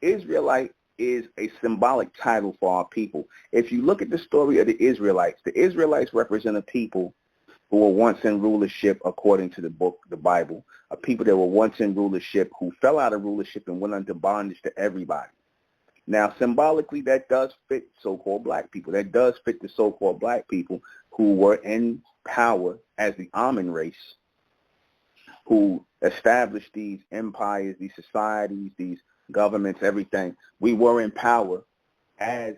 Israelite is a symbolic title for our people. If you look at the story of the Israelites represent a people who were once in rulership according to the book, the Bible, a people that were once in rulership who fell out of rulership and went into bondage to everybody. Now, symbolically, that does fit so-called black people. That does fit the so-called black people who were in power as the Amun race, who established these empires, these societies, these governments, everything. We were in power as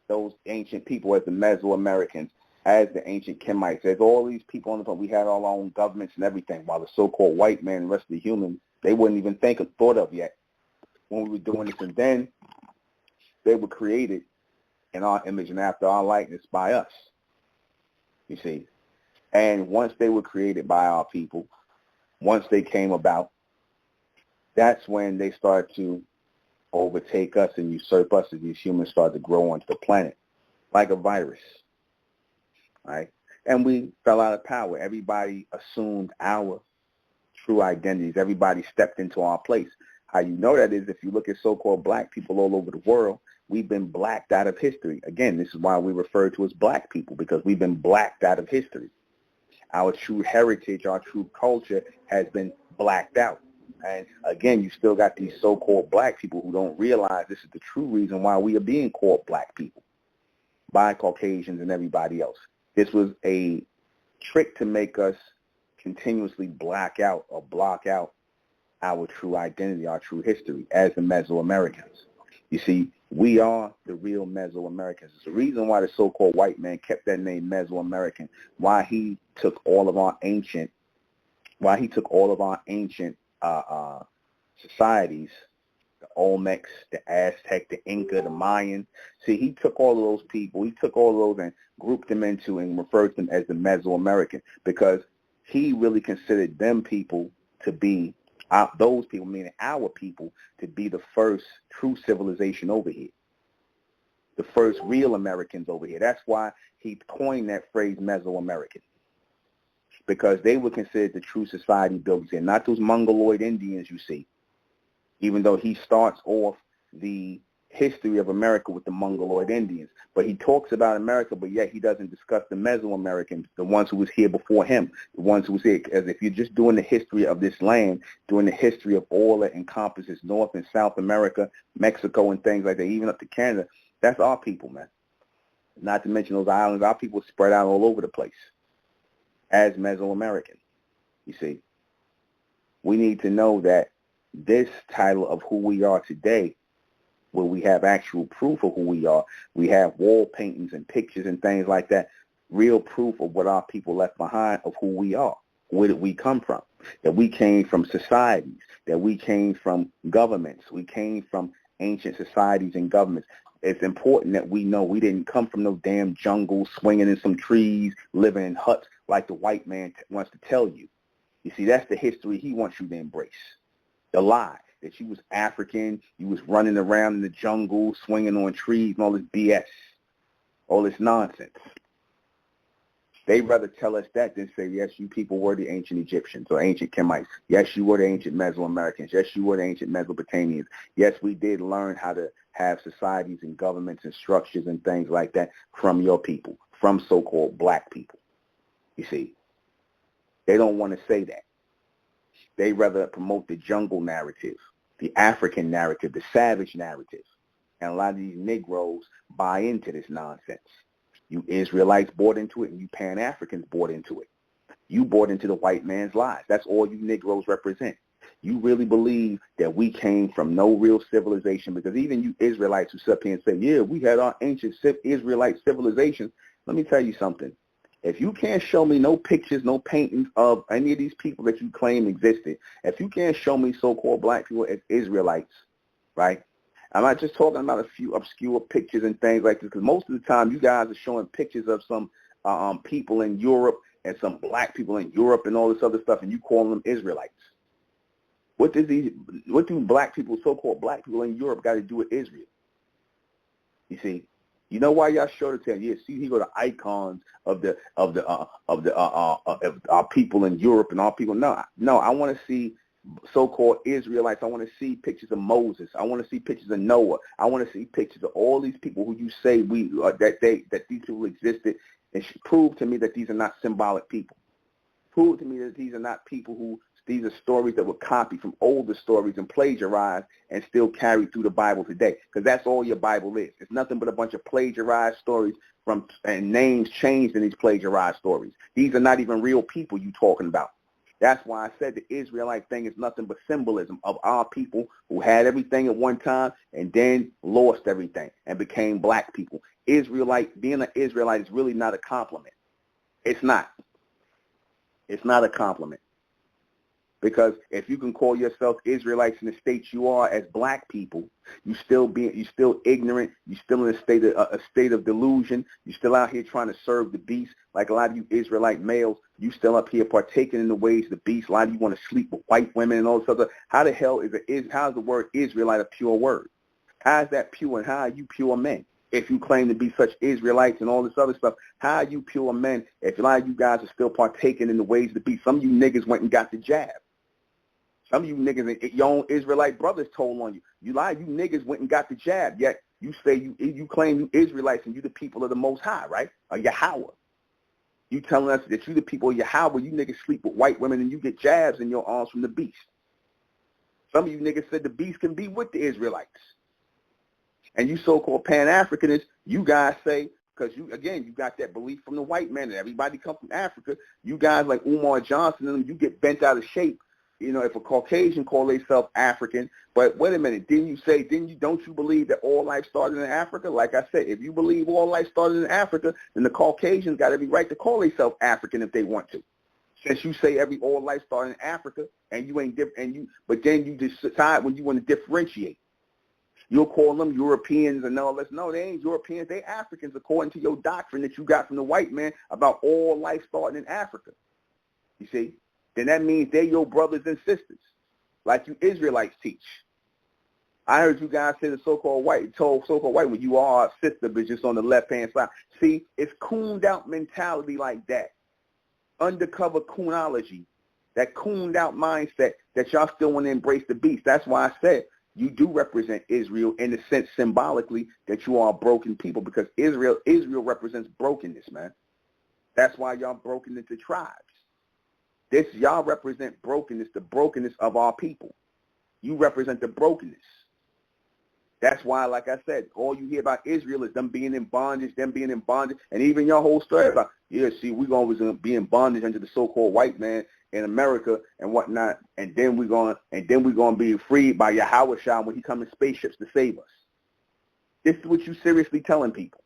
those ancient people, as the Mesoamericans, as the ancient Kemites, as all these people on the planet. We had all our own governments and everything, while the so-called white man and the rest of the humans, they wouldn't even thought of yet when we were doing this. And then they were created in our image and after our likeness by us, you see. And once they were created by our people, once they came about, that's when they started to overtake us and usurp us as these humans started to grow onto the planet like a virus, right? And we fell out of power. Everybody assumed our true identities. Everybody stepped into our place. How you know that is if you look at so-called black people all over the world, we've been blacked out of history. Again, this is why we refer to as black people, because we've been blacked out of history. Our true heritage, our true culture has been blacked out. And again, you still got these so-called black people who don't realize this is the true reason why we are being called black people by Caucasians and everybody else. This was a trick to make us continuously black out or block out our true identity, our true history as the Mesoamericans. You see, we are the real Mesoamericans. It's the reason why the so-called white man kept that name Mesoamerican, why he took all of our ancient societies, the Olmecs, the Aztec, the Inca, the Mayan. See, he took all of those people, he took all of those and grouped them into and referred to them as the Mesoamerican, because he really considered them people to be, those people, meaning our people, to be the first true civilization over here, the first real Americans over here. That's why he coined that phrase Mesoamerican, because they were considered the true society builders here, not those Mongoloid Indians you see, even though he starts off the history of America with the Mongoloid Indians. But he talks about America, but yet he doesn't discuss the Mesoamericans, the ones who was here before him, the ones who was here. As if you're just doing the history of this land, doing the history of all that encompasses North and South America, Mexico and things like that, even up to Canada, that's our people, man. Not to mention those islands, our people spread out all over the place as Mesoamerican, you see. We need to know that this title of who we are today, where we have actual proof of who we are, we have wall paintings and pictures and things like that, real proof of what our people left behind of who we are, where did we come from, that we came from societies, that we came from governments, we came from ancient societies and governments. It's important that we know we didn't come from no damn jungle, swinging in some trees, living in huts like the white man wants to tell you. You see, that's the history he wants you to embrace. The lie that you was African, you was running around in the jungle, swinging on trees and all this BS, all this nonsense. They'd rather tell us that than say, yes, you people were the ancient Egyptians or ancient Kemites. Yes, you were the ancient Mesoamericans. Yes, you were the ancient Mesopotamians. Yes, we did learn how to have societies and governments and structures and things like that from your people, from so-called black people. You see, they don't want to say that. They rather promote the jungle narrative, the African narrative, the savage narrative. And a lot of these Negroes buy into this nonsense. You Israelites bought into it, and you Pan-Africans bought into it. You bought into the white man's lies. That's all you Negroes represent. You really believe that we came from no real civilization, because even you Israelites who sit up here and say, yeah, we had our ancient Israelite civilization. Let me tell you something. If you can't show me no pictures, no paintings of any of these people that you claim existed, if you can't show me so-called black people as Israelites, right? I'm not just talking about a few obscure pictures and things like this, because most of the time you guys are showing pictures of some people in Europe and some black people in Europe and all this other stuff, and you call them Israelites. What do black people, so-called black people in Europe, got to do with Israel? You see, you know why y'all show the tell? Yeah, see, here go the icons of our people in Europe and our people. No, I want to see so-called Israelites. I want to see pictures of Moses. I want to see pictures of Noah. I want to see pictures of all these people who you say that these people existed, and prove to me that these are not symbolic people. Prove to me that these are not people who, these are stories that were copied from older stories and plagiarized and still carried through the Bible today. Because that's all your Bible is. It's nothing but a bunch of plagiarized stories and names changed in these plagiarized stories. These are not even real people you talking about. That's why I said the Israelite thing is nothing but symbolism of our people who had everything at one time and then lost everything and became black people. Being an Israelite is really not a compliment. It's not. It's not a compliment. Because if you can call yourself Israelites in the states you are as black people, you still ignorant, you still in a state of delusion, you still out here trying to serve the beast, like a lot of you Israelite males, you still up here partaking in the ways of the beast. A lot of you want to sleep with white women and all this other. How the hell how's the word Israelite a pure word? How is that pure, and how are you pure men? If you claim to be such Israelites and all this other stuff, how are you pure men if a lot of you guys are still partaking in the ways of the beast? Some of you niggas went and got the jab. Some of you niggas, your own Israelite brothers told on you. You niggas went and got the jab, yet you say you claim you Israelites and you the people of the Most High, right? Or Yahweh. You telling us that you the people of Yahweh, you niggas sleep with white women and you get jabs in your arms from the beast. Some of you niggas said the beast can be with the Israelites. And you so-called Pan-Africanists, you guys say, because you got that belief from the white man that everybody comes from Africa. You guys like Umar Johnson and them, you get bent out of shape. You know, if a Caucasian call themselves African, but wait a minute, don't you believe that all life started in Africa? Like I said, if you believe all life started in Africa, then the Caucasians got every right to call themselves African if they want to. Since you say all life started in Africa, and you ain't but then you decide when you want to differentiate. You'll call them Europeans and all this. No, they ain't Europeans. They Africans according to your doctrine that you got from the white man about all life starting in Africa. You see? Then that means they're your brothers and sisters, like you Israelites teach. I heard you guys say the so-called white when you are a sister, but just on the left-hand side. See, it's cooned out mentality like that, undercover coonology, that cooned out mindset that y'all still want to embrace the beast. That's why I said you do represent Israel in the sense symbolically that you are a broken people, because Israel represents brokenness, man. That's why y'all broken into tribes. Y'all represent brokenness, the brokenness of our people. You represent the brokenness. That's why, like I said, all you hear about Israel is them being in bondage, and even your whole story about, we're going to be in bondage under the so-called white man in America and whatnot, and then we're going to be freed by Yahweh Shah when he comes in spaceships to save us. This is what you seriously telling people.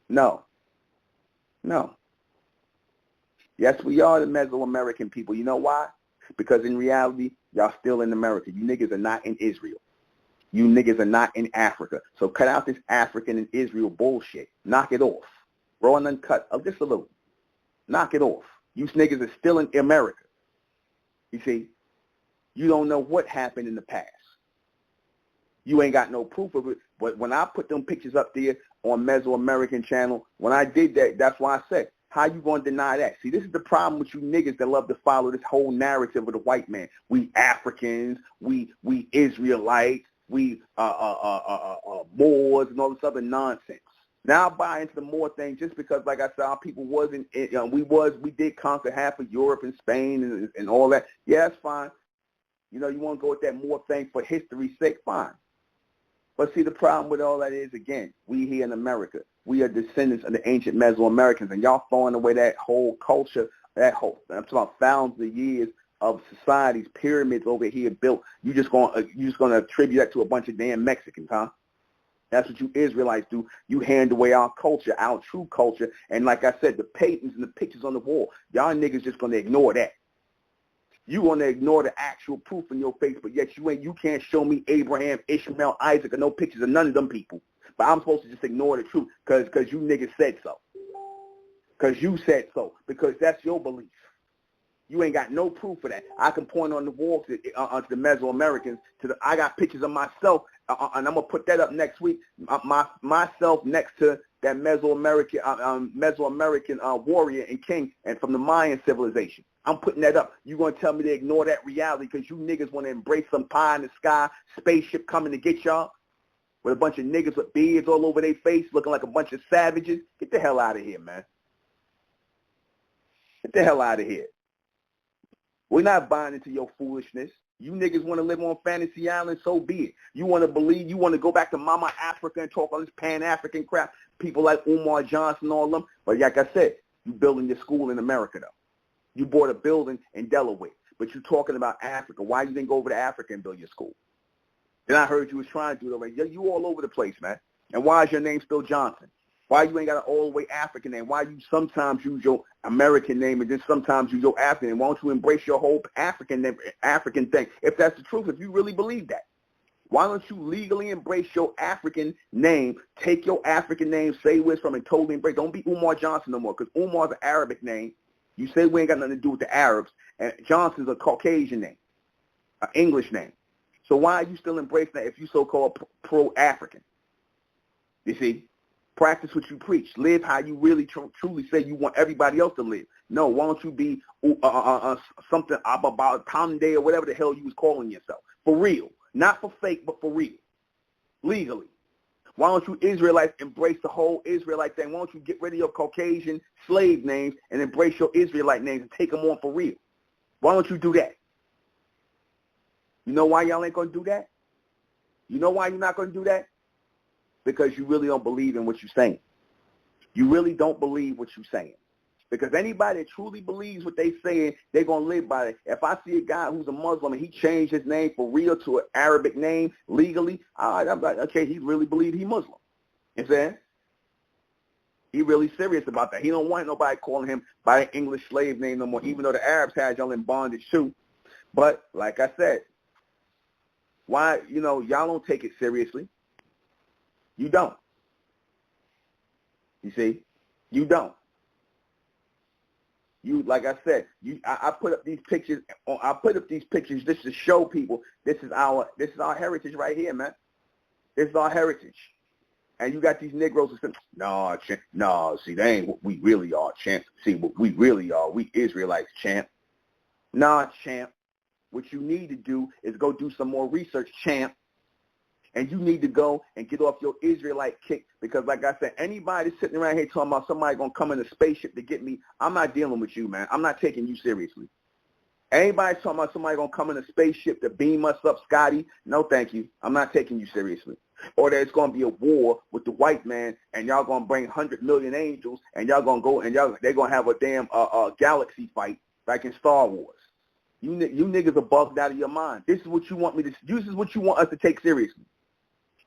No. Yes, we are the Mesoamerican people. You know why? Because in reality, y'all still in America. You niggas are not in Israel. You niggas are not in Africa. So cut out this African and Israel bullshit. Knock it off. Raw and uncut. Just a little. Knock it off. You niggas are still in America. You see? You don't know what happened in the past. You ain't got no proof of it. But when I put them pictures up there on Mesoamerican channel, when I did that, that's why I said, how you going to deny that? See, this is the problem with you niggas that love to follow this whole narrative of the white man. We Africans, we Israelites, we Moors, and all this other nonsense. Now I buy into the Moor thing just because, like I said, our people wasn't, we did conquer half of Europe and Spain and all that. Yeah, that's fine. You want to go with that Moor thing for history's sake, fine. But see, the problem with all that is, again, we here in America, we are descendants of the ancient Mesoamericans, and y'all throwing away that whole culture, I'm talking about thousands of years of societies, pyramids over here built. You just gonna attribute that to a bunch of damn Mexicans, huh? That's what you Israelites do. You hand away our culture, our true culture, and like I said, the paintings and the pictures on the wall, y'all niggas just gonna ignore that. You want to ignore the actual proof in your face, but yet you can't show me Abraham, Ishmael, Isaac, or no pictures of none of them people. But I'm supposed to just ignore the truth because you niggas said so. Because you said so. Because that's your belief. You ain't got no proof of that. I can point on the wall to the Mesoamericans. I got pictures of myself, and I'm going to put that up next week, myself next to that Mesoamerican warrior and king and from the Mayan civilization. I'm putting that up. You're going to tell me to ignore that reality because you niggas want to embrace some pie in the sky, spaceship coming to get y'all with a bunch of niggas with beards all over their face looking like a bunch of savages. Get the hell out of here, man. Get the hell out of here. We're not buying into your foolishness. You niggas want to live on Fantasy Island, so be it. You want to believe, you want to go back to Mama Africa and talk all this Pan-African crap, people like Umar Johnson, all them. But like I said, you building your school in America, though. You bought a building in Delaware, but you're talking about Africa. Why you didn't go over to Africa and build your school? Then I heard you was trying to do it already. You all over the place, man. And why is your name still Johnson? Why you ain't got an all-the-way African name? Why you sometimes use your American name and then sometimes use your African name? Why don't you embrace your whole African name, African thing? If that's the truth, if you really believe that. Why don't you legally embrace your African name, take your African name, say where it's from, and totally embrace? Don't be Umar Johnson no more, because Umar's an Arabic name. You say we ain't got nothing to do with the Arabs, and Johnson's a Caucasian name, an English name. So why are you still embracing that if you so-called pro-African? You see? Practice what you preach. Live how you really truly say you want everybody else to live. No, why don't you be something about Pound-Day or whatever the hell you was calling yourself? For real. Not for fake, but for real. Legally. Why don't you Israelites embrace the whole Israelite thing? Why don't you get rid of your Caucasian slave names and embrace your Israelite names and take them on for real? Why don't you do that? You know why y'all ain't going to do that? You know why you're not going to do that? Because you really don't believe in what you're saying. You really don't believe what you're saying. Because anybody that truly believes what they're saying, they're going to live by it. If I see a guy who's a Muslim and he changed his name for real to an Arabic name legally, I'm like, okay, he really believes he's Muslim. You know what I'm saying? He really serious about that. He don't want nobody calling him by an English slave name no more, even though the Arabs had y'all in bondage too. But like I said, why, y'all don't take it seriously. You don't. You see? You don't. You, like I said, I put up these pictures. I put up these pictures just to show people this is our heritage right here, man. This is our heritage. And you got these Negroes who say, no, see, they ain't what we really are, champ. See, what we really are, we Israelites, champ. Nah, champ. What you need to do is go do some more research, champ. And you need to go and get off your Israelite kick because, like I said, anybody sitting around here talking about somebody going to come in a spaceship to get me, I'm not dealing with you, man. I'm not taking you seriously. Anybody talking about somebody going to come in a spaceship to beam us up, Scotty, no thank you. I'm not taking you seriously. Or there's going to be a war with the white man and y'all going to bring 100 million angels and y'all going to go and they're going to have a damn galaxy fight like in Star Wars. You niggas are bugged out of your mind. This is what you want this is what you want us to take seriously.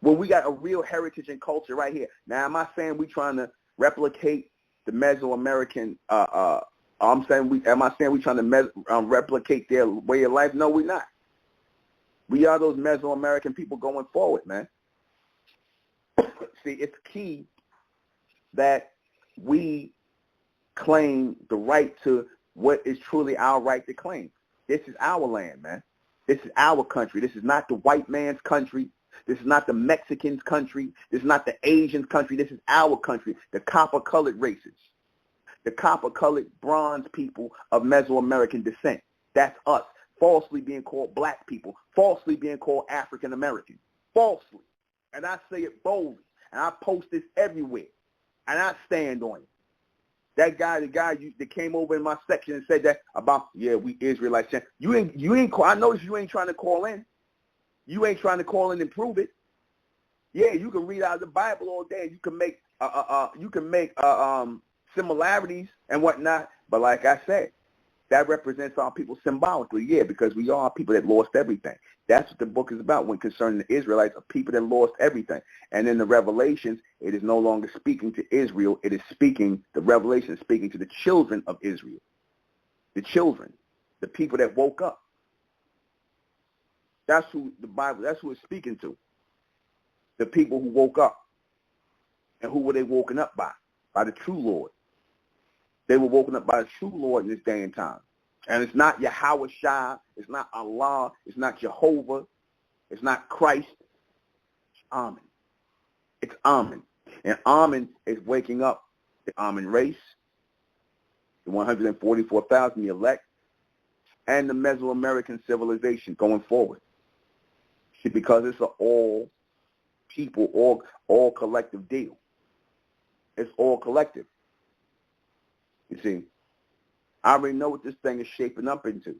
When we got a real heritage and culture right here. Now, am I saying we trying to replicate the Mesoamerican? Am I saying we trying to replicate their way of life? No, we're not. We are those Mesoamerican people going forward, man. See, it's key that we claim the right to what is truly our right to claim. This is our land, man. This is our country. This is not the white man's country. This is not the Mexican's country. This is not the Asian's country. This is our country, the copper-colored races, the copper-colored bronze people of Mesoamerican descent. That's us, falsely being called black people, falsely being called African-American, falsely. And I say it boldly, and I post this everywhere, and I stand on it. That guy, that came over in my section and said that about, yeah, we Israelites. You ain't. I noticed you ain't trying to call in. You ain't trying to call in and prove it. Yeah, you can read out of the Bible all day. You can make similarities and whatnot. But like I said, that represents our people symbolically. Yeah, because we are people that lost everything. That's what the book is about when concerning the Israelites, of people that lost everything. And in the Revelations, it is no longer speaking to Israel. It is the Revelation is speaking to the children of Israel. The children, the people that woke up. That's who it's speaking to. The people who woke up. And who were they woken up by? By the true Lord. They were woken up by the true Lord in this day and time. And it's not Yahweh Shai, it's not Allah, it's not Jehovah, it's not Christ. It's Amen. It's Amen. And Amen is waking up the Amen race, the 144,000, the elect, and the Mesoamerican civilization going forward. See, because it's an all people, all collective deal. It's all collective. You see, I already know what this thing is shaping up into.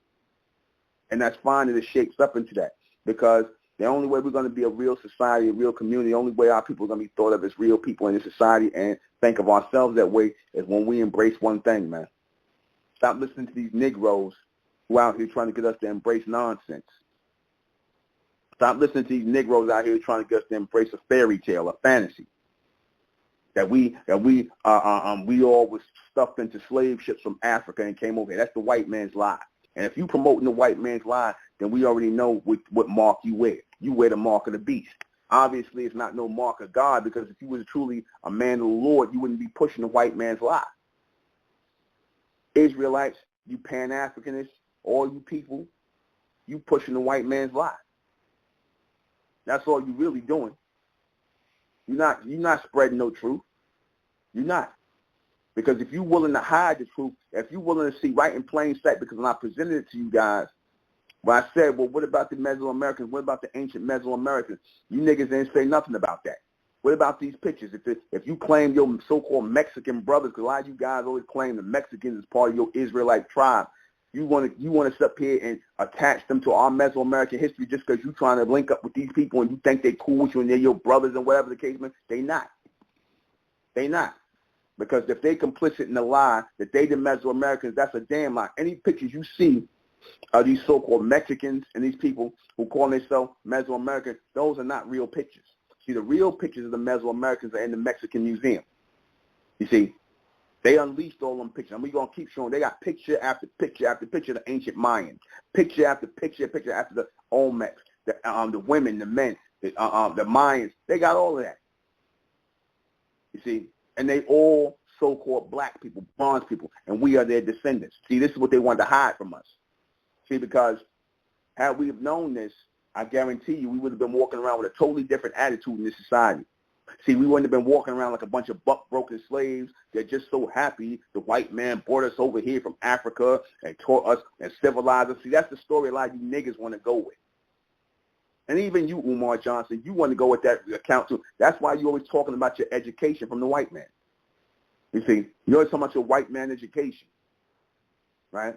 And that's fine that it shapes up into that, because the only way we're going to be a real society, a real community, the only way our people are going to be thought of as real people in this society and think of ourselves that way is when we embrace one thing, man. Stop listening to these Negroes who are out here trying to get us to embrace nonsense. Stop listening to these Negroes out here trying to get us to embrace a fairy tale, a fantasy. That we all was stuffed into slave ships from Africa and came over here. That's the white man's lie. And if you promoting the white man's lie, then we already know what mark you wear. You wear the mark of the beast. Obviously, it's not no mark of God, because if you was truly a man of the Lord, you wouldn't be pushing the white man's lie. Israelites, you Pan-Africanists, all you people, you pushing the white man's lie. That's all you really doing. You're not spreading no truth. You're not. Because if you're willing to hide the truth, if you're willing to see right in plain sight, because when I presented it to you guys, when I said, well, what about the Mesoamericans? What about the ancient Mesoamericans? You niggas didn't say nothing about that. What about these pictures? If you claim your so-called Mexican brothers, because a lot of you guys always claim the Mexicans is part of your Israelite tribe, you want to sit up here and attach them to our Mesoamerican history just because you're trying to link up with these people and you think they're cool with you and they're your brothers and whatever the case may be. They not. They not. Because if they complicit in the lie that they the Mesoamericans, that's a damn lie. Any pictures you see of these so-called Mexicans and these people who call themselves Mesoamerican, those are not real pictures. See, the real pictures of the Mesoamericans are in the Mexican Museum. You see, they unleashed all them pictures. And we're going to keep showing. They got picture after picture after picture of the ancient Mayans. Picture after picture after the Olmecs, the women, the men, the Mayans. They got all of that. You see, and they all so-called black people, bronze people, and we are their descendants. See, this is what they wanted to hide from us. See, because had we have known this, I guarantee you we would have been walking around with a totally different attitude in this society. See, we wouldn't have been walking around like a bunch of buck-broken slaves that just so happy the white man brought us over here from Africa and taught us and civilized us. See, that's the story a lot of you niggas want to go with. And even you, Umar Johnson, you want to go with that account too. That's why you're always talking about your education from the white man. You see, you're always talking about your white man education, right?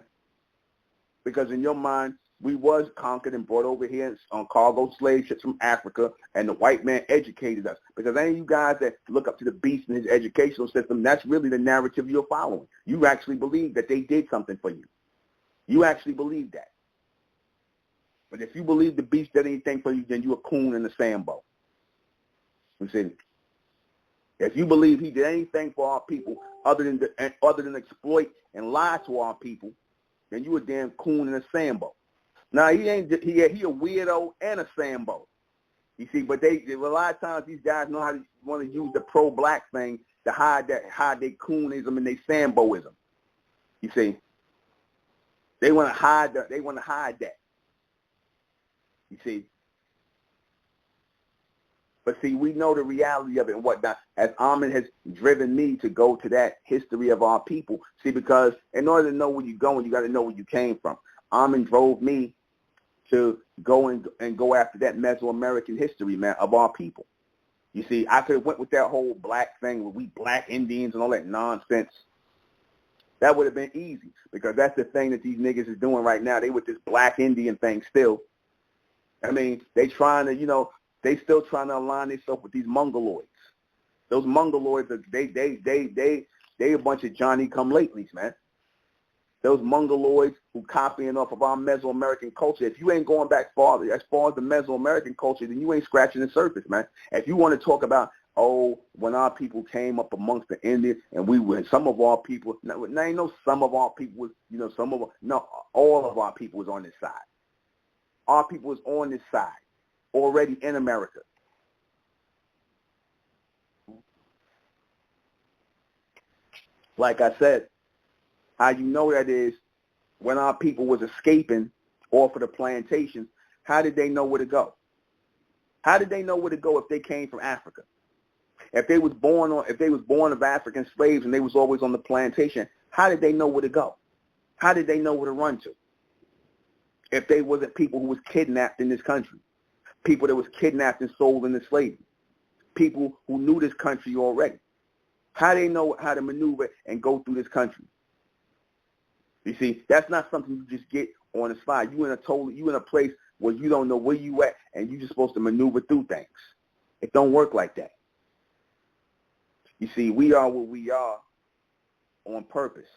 Because in your mind, we was conquered and brought over here on cargo slave ships from Africa, and the white man educated us. Because any of you guys that look up to the beast in his educational system, that's really the narrative you're following. You actually believe that they did something for you. You actually believe that. But if you believe the beast did anything for you, then you're a coon and a Sambo. You see, if you believe he did anything for our people other than exploit and lie to our people, then you a damn coon and a Sambo. Now he a weirdo and a Sambo. You see, but a lot of times these guys know how to want to use the pro-black thing to hide their coonism and their Samboism. You see, they want to hide that. You see. But see, we know the reality of it and whatnot, as Amin has driven me to go to that history of our people. See, because in order to know where you're going, you got to know where you came from. Amin drove me to go and go after that Mesoamerican history, man, of our people. You see, I could have went with that whole black thing where we black Indians and all that nonsense. That would have been easy, because that's the thing that these niggas is doing right now. They with this black Indian thing still. I mean, they trying to, they still trying to align themselves with these Mongoloids. Those Mongoloids, they a bunch of Johnny-come-latelys, man. Those Mongoloids who copying off of our Mesoamerican culture. If you ain't going back farther, as far as the Mesoamerican culture, then you ain't scratching the surface, man. If you want to talk about, when our people came up amongst the Indians, and some of our people, now ain't no some of our people was, all of our people was on this side. Our people was on this side, already in America. Like I said, how you know that is when our people was escaping off of the plantations, how did they know where to go? How did they know where to go if they came from Africa? If they was born of African slaves and they was always on the plantation, how did they know where to go? How did they know where to run to? if they wasn't people who was kidnapped in this country, people that was kidnapped and sold into slavery, people who knew this country already. How they know how to maneuver and go through this country? You see, that's not something you just get on the spot. You in a place where you don't know where you at, and you're just supposed to maneuver through things. It don't work like that. You see, we are what we are on purpose.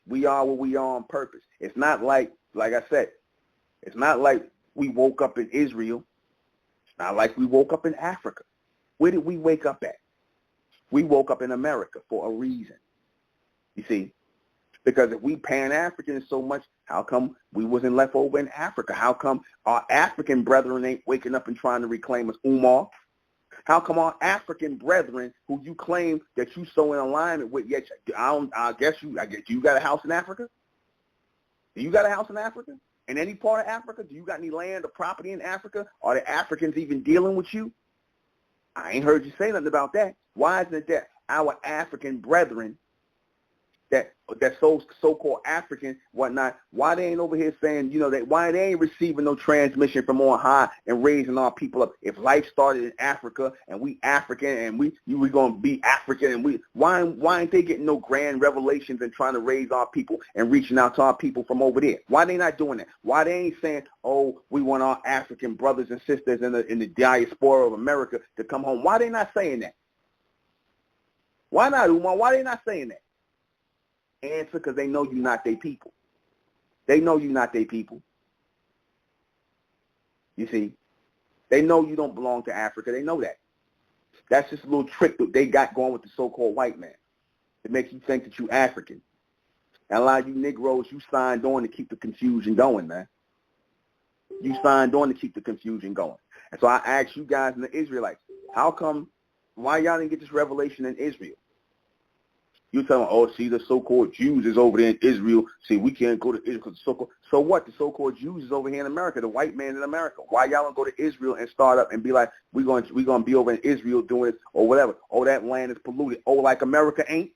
We are what we are on purpose. It's not like I said, it's not like we woke up in Israel. It's not like we woke up in Africa. Where did we wake up at? We woke up in America for a reason. You see, because if we Pan-African so much, how come we wasn't left over in Africa? How come our African brethren ain't waking up and trying to reclaim us? Umar? How come our African brethren, who you claim that you so in alignment with, yet I guess you got a house in Africa? Do you got a house in Africa? In any part of Africa? Do you got any land or property in Africa? Are the Africans even dealing with you? I ain't heard you say nothing about that. Why isn't it that our African brethren, that so-called African, whatnot, why they ain't over here saying, why they ain't receiving no transmission from on high and raising our people up? If life started in Africa and we African and we going to be African, and why ain't they getting no grand revelations and trying to raise our people and reaching out to our people from over there? Why they not doing that? Why they ain't saying, oh, we want our African brothers and sisters in the diaspora of America to come home? Why they not saying that? Why not, Umar? Why they not saying that? Answer, because they know you're not their people. They know you're not their people. You see, they know you don't belong to Africa. They know that. That's just a little trick that they got going with the so-called white man to make you think that you're African. And a lot of you Negroes, you signed on to keep the confusion going, man. You signed on to keep the confusion going. And so I asked you guys and the Israelites, why y'all didn't get this revelation in Israel? You tell them, oh, see, the so-called Jews is over there in Israel. See, we can't go to Israel because the so-called. So what? The so-called Jews is over here in America, the white man in America. Why y'all don't go to Israel and start up and be like, we're going to be over in Israel doing this or whatever. Oh, that land is polluted. Oh, like America ain't?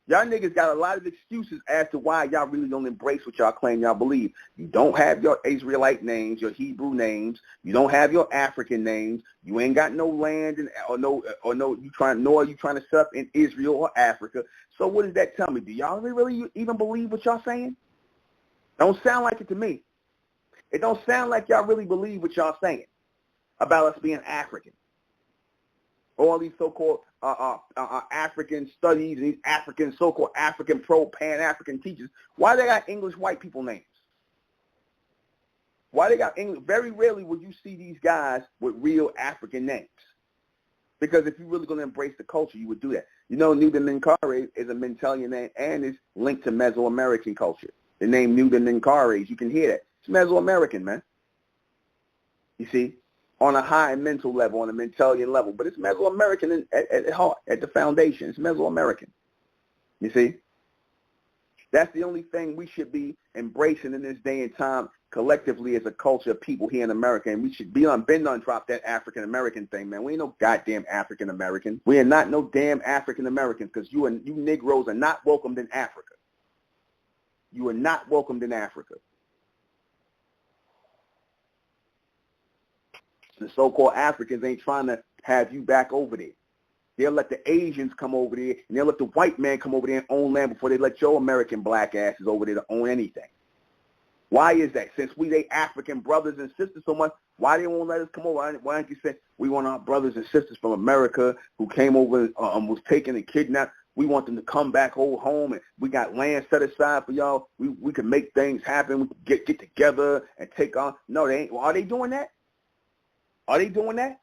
Y'all niggas got a lot of excuses as to why y'all really don't embrace what y'all claim y'all believe. You don't have your Israelite names, your Hebrew names. You don't have your African names. You ain't got no land nor are you trying to set up in Israel or Africa. So what does that tell me? Do y'all really even believe what y'all saying? Don't sound like it to me. It don't sound like y'all really believe what y'all saying about us being African. All these so-called African studies and these African, so-called African Pan-African teachers, why they got English white people names? Why they got English? Very rarely would you see these guys with real African names. Because if you're really going to embrace the culture, you would do that. You know, Nuda Ninkare is a Mentelian name and is linked to Mesoamerican culture. The name Nuda Ninkare, you can hear that. It's Mesoamerican, man. You see? On a high mental level, on a Mentelian level. But it's Mesoamerican at heart, at the foundation. It's Mesoamerican. You see? That's the only thing we should be embracing in this day and time collectively as a culture of people here in America. And we should be been on drop that African-American thing, man. We ain't no goddamn African-American. We are not no damn African-Americans because you Negroes are not welcomed in Africa. You are not welcomed in Africa. The so-called Africans ain't trying to have you back over there. They'll let the Asians come over there, and they'll let the white man come over there and own land before they let your American black asses over there to own anything. Why is that? Since we they African brothers and sisters so much, why they won't let us come over? Why don't you say we want our brothers and sisters from America who came over was taken and kidnapped? We want them to come back home, and we got land set aside for y'all. We can make things happen. We can get together and take on. No, they ain't. Are they doing that? Are they doing that?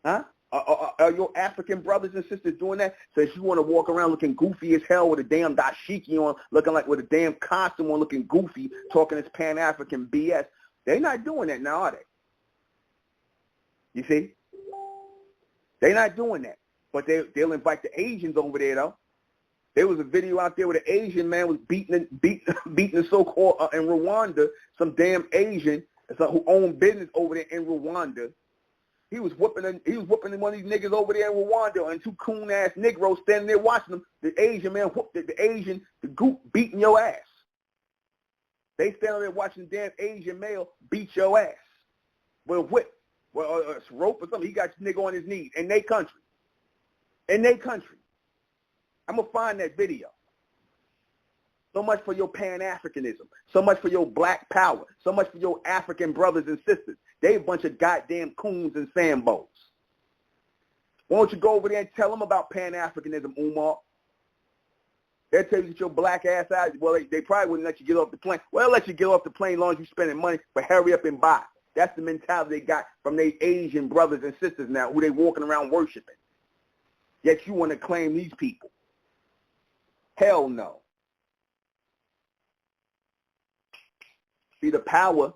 Huh? Are your African brothers and sisters doing that? So if you want to walk around looking goofy as hell with a damn dashiki on, looking like with a damn costume on, looking goofy, talking this Pan-African BS, they're not doing that now, are they? You see? They're not doing that. But they'll invite the Asians over there, though. There was a video out there where the Asian man was beating the so-called in Rwanda, some damn Asian who owned business over there in Rwanda. He was whooping one of these niggas over there in Rwanda, and two coon-ass Negroes standing there watching them. The Asian man whooped the Asian, the goop beating your ass. They stand over there watching the damn Asian male beat your ass with a whip, well, a rope or something. He got your nigga on his knees in their country. In their country. I'm going to find that video. So much for your Pan-Africanism. So much for your black power. So much for your African brothers and sisters. They a bunch of goddamn coons and sambos. Why don't you go over there and tell them about Pan-Africanism, Umar? They'll tell you that your black ass out. Well, they probably wouldn't let you get off the plane. Well, they'll let you get off the plane as long as you're spending money, but hurry up and buy. That's the mentality they got from their Asian brothers and sisters now, who they walking around worshiping. Yet you want to claim these people. Hell no. See, the power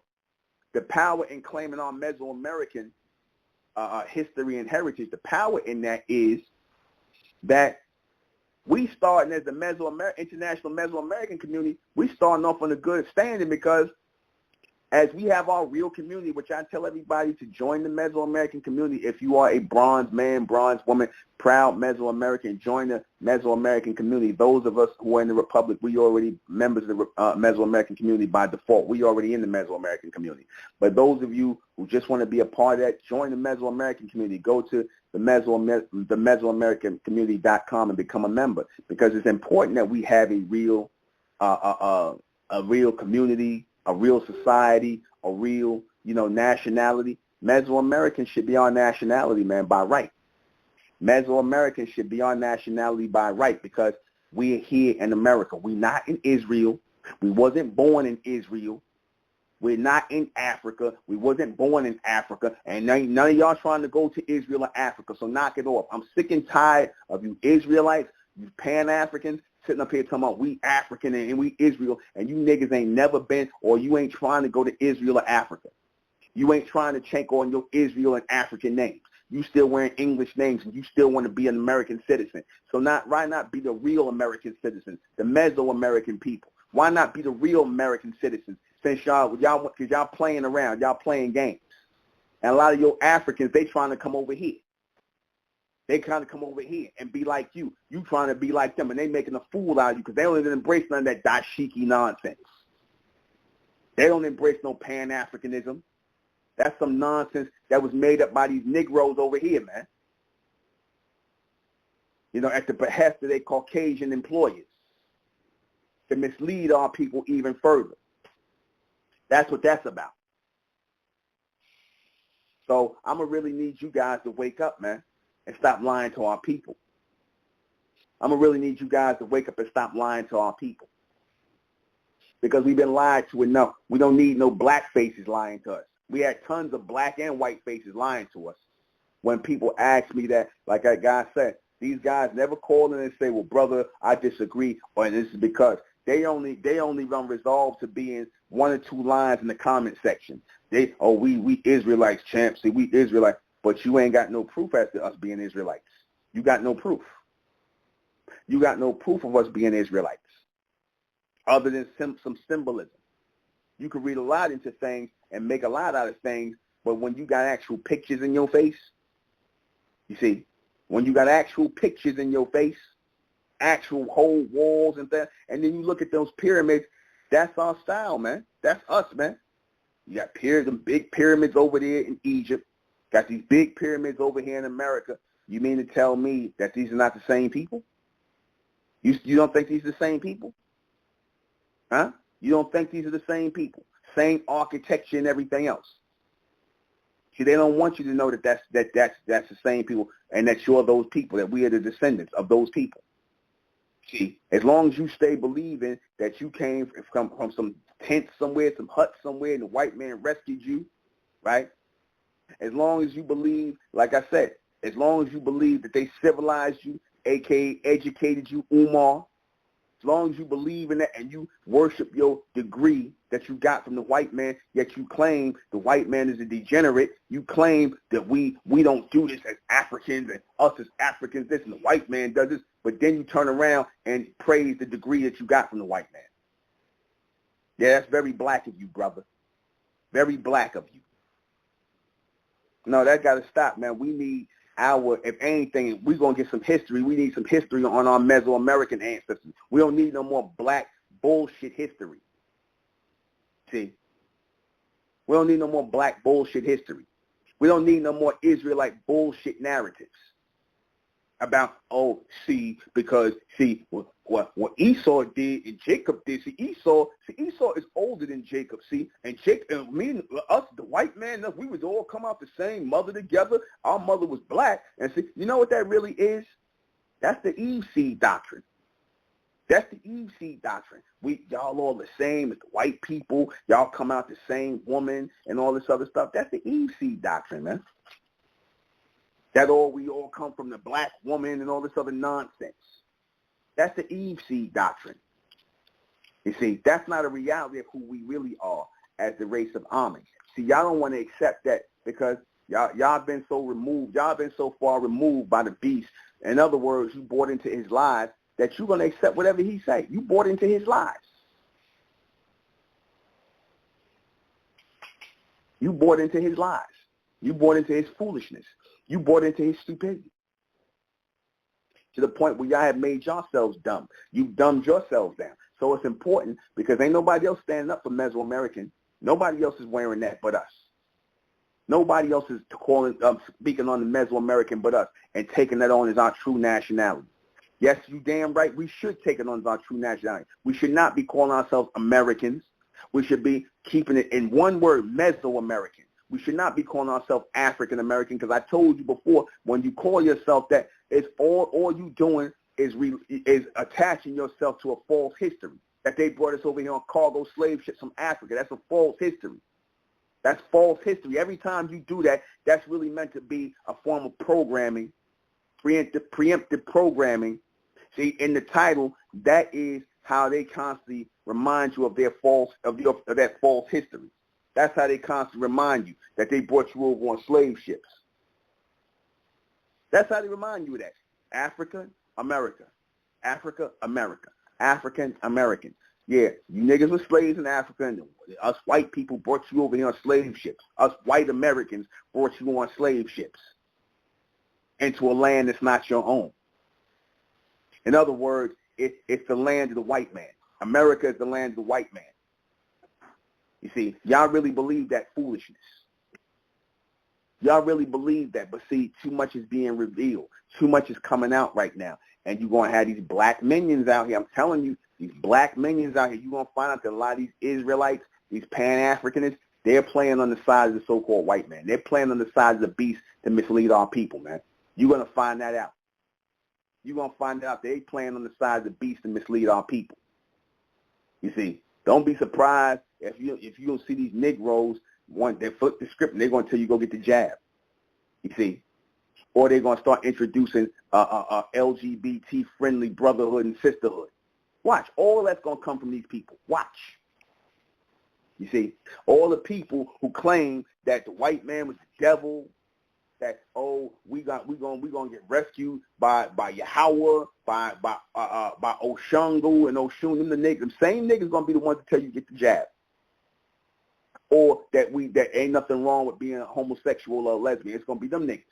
in claiming our Mesoamerican history and heritage, the power in that is that we starting as the international Mesoamerican community, we starting off on a good standing because as we have our real community, which I tell everybody to join the Mesoamerican community. If you are a bronze man, bronze woman, proud Mesoamerican, join the Mesoamerican community. Those of us who are in the Republic, we already members of the Mesoamerican community by default. We already in the Mesoamerican community. But those of you who just want to be a part of that, join the Mesoamerican community. Go to the Mesoamericancommunity.com and become a member, because it's important that we have a real community, a real society, a real, nationality. Mesoamericans should be our nationality, man, by right. Mesoamericans should be our nationality by right, because we're here in America. We're not in Israel. We wasn't born in Israel. We're not in Africa. We wasn't born in Africa. And none of y'all trying to go to Israel or Africa, so knock it off. I'm sick and tired of you Israelites, you Pan-Africans, sitting up here talking about we African and we Israel, and you niggas ain't never been, or you ain't trying to go to Israel or Africa. You ain't trying to change on your Israel and African names. You still wearing English names, and you still want to be an American citizen. So why not be the real American citizens, the Mesoamerican people? Why not be the real American citizens? Since y'all playing around, y'all playing games. And a lot of your Africans, they trying to come over here. They trying to come over here and be like you. You trying to be like them, and they making a fool out of you because they don't even embrace none of that dashiki nonsense. They don't embrace no Pan-Africanism. That's some nonsense that was made up by these Negroes over here, man. At the behest of their Caucasian employers to mislead our people even further. That's what that's about. So I'm going to really need you guys to wake up, man, and stop lying to our people. I'm going to really need you guys to wake up and stop lying to our people. Because we've been lied to enough. We don't need no black faces lying to us. We had tons of black and white faces lying to us. When people ask me that, like that guy said, these guys never call in and say, well, brother, I disagree, or this is because they only run resolve to being one or two lines in the comment section. We Israelites, champs. See, we Israelites. But you ain't got no proof as to us being Israelites. You got no proof. You got no proof of us being Israelites other than some symbolism. You can read a lot into things and make a lot out of things, but when you got actual pictures in your face, you see, when you got actual pictures in your face, actual whole walls and that, and then you look at those pyramids, that's our style, man. That's us, man. You got them big pyramids over there in Egypt. Got these big pyramids over here in America. You mean to tell me that these are not the same people? You don't think these are the same people? Huh? You don't think these are the same people? Same architecture and everything else. See, they don't want you to know that that's the same people, and that you're those people, that we are the descendants of those people. See, as long as you stay believing that you came from some tent somewhere, some hut somewhere, and the white man rescued you, right? As long as you believe, like I said, as long as you believe that they civilized you, a.k.a. educated you, Umar, as long as you believe in that and you worship your degree that you got from the white man, yet you claim the white man is a degenerate, you claim that we don't do this as Africans and us as Africans, this, and the white man does this, but then you turn around and praise the degree that you got from the white man. Yeah, that's very black of you, brother. Very black of you. No, that got to stop, man. We need if anything, we're going to get some history. We need some history on our Mesoamerican ancestors. We don't need no more black bullshit history. See, we don't need no more black bullshit history. We don't need no more Israelite bullshit narratives about, oh, see, because, see, what Esau did and Jacob did. See, Esau is older than Jacob, see, and Jacob, us, the white man, we was all come out the same mother together. Our mother was black, and see, you know what that really is? That's the Eve seed doctrine. That's the Eve seed doctrine. Y'all all the same as the white people. Y'all come out the same woman and all this other stuff. That's the Eve seed doctrine, man. We all come from the black woman and all this other nonsense. That's the Eve seed doctrine. You see, that's not a reality of who we really are as the race of Ammon. See, y'all don't want to accept that because y'all been so removed. Y'all been so far removed by the beast. In other words, you bought into his lies that you're going to accept whatever he say. You bought into his lies. You bought into his lies. You bought into his foolishness. You bought into his stupidity. To the point where y'all have made yourselves dumb. You've dumbed yourselves down. So it's important because ain't nobody else standing up for Mesoamerican. Nobody else is wearing that but us. Nobody else is speaking on the Mesoamerican but us and taking that on as our true nationality. Yes, you damn right. We should take it on as our true nationality. We should not be calling ourselves Americans. We should be keeping it in one word, Mesoamerican. We should not be calling ourselves African American because I told you before, when you call yourself that, it's all you doing is attaching yourself to a false history. That they brought us over here on cargo slave ships from Africa. That's a false history. That's false history. Every time you do that, that's really meant to be a form of programming, preemptive programming. See, in the title, that is how they constantly remind you of their that false history. That's how they constantly remind you that they brought you over on slave ships. That's how they remind you of that. Africa, America. Africa, America. African, American. Yeah, you niggas were slaves in Africa, and us white people brought you over here on slave ships. Us white Americans brought you on slave ships into a land that's not your own. In other words, it's the land of the white man. America is the land of the white man. You see, y'all really believe that foolishness. Y'all really believe that, but see, too much is being revealed. Too much is coming out right now. And you're going to have these black minions out here. I'm telling you, these black minions out here, you're going to find out that a lot of these Israelites, these Pan-Africanists, they're playing on the side of the so-called white man. They're playing on the side of the beast to mislead our people, man. You're going to find that out. You're going to find out they playing on the side of the beast to mislead our people. You see, don't be surprised if you don't see these Negroes, they flip the script and they're going to tell you go get the jab. You see, or they're going to start introducing LGBT-friendly brotherhood and sisterhood. Watch, all that's going to come from these people. Watch. You see, all the people who claim that the white man was the devil, that we gonna get rescued by Yahweh, by Oshungu and Oshun, them the niggas, them same niggas gonna be the ones to tell you to get the jab. Or that ain't nothing wrong with being a homosexual or a lesbian. It's gonna be them niggas.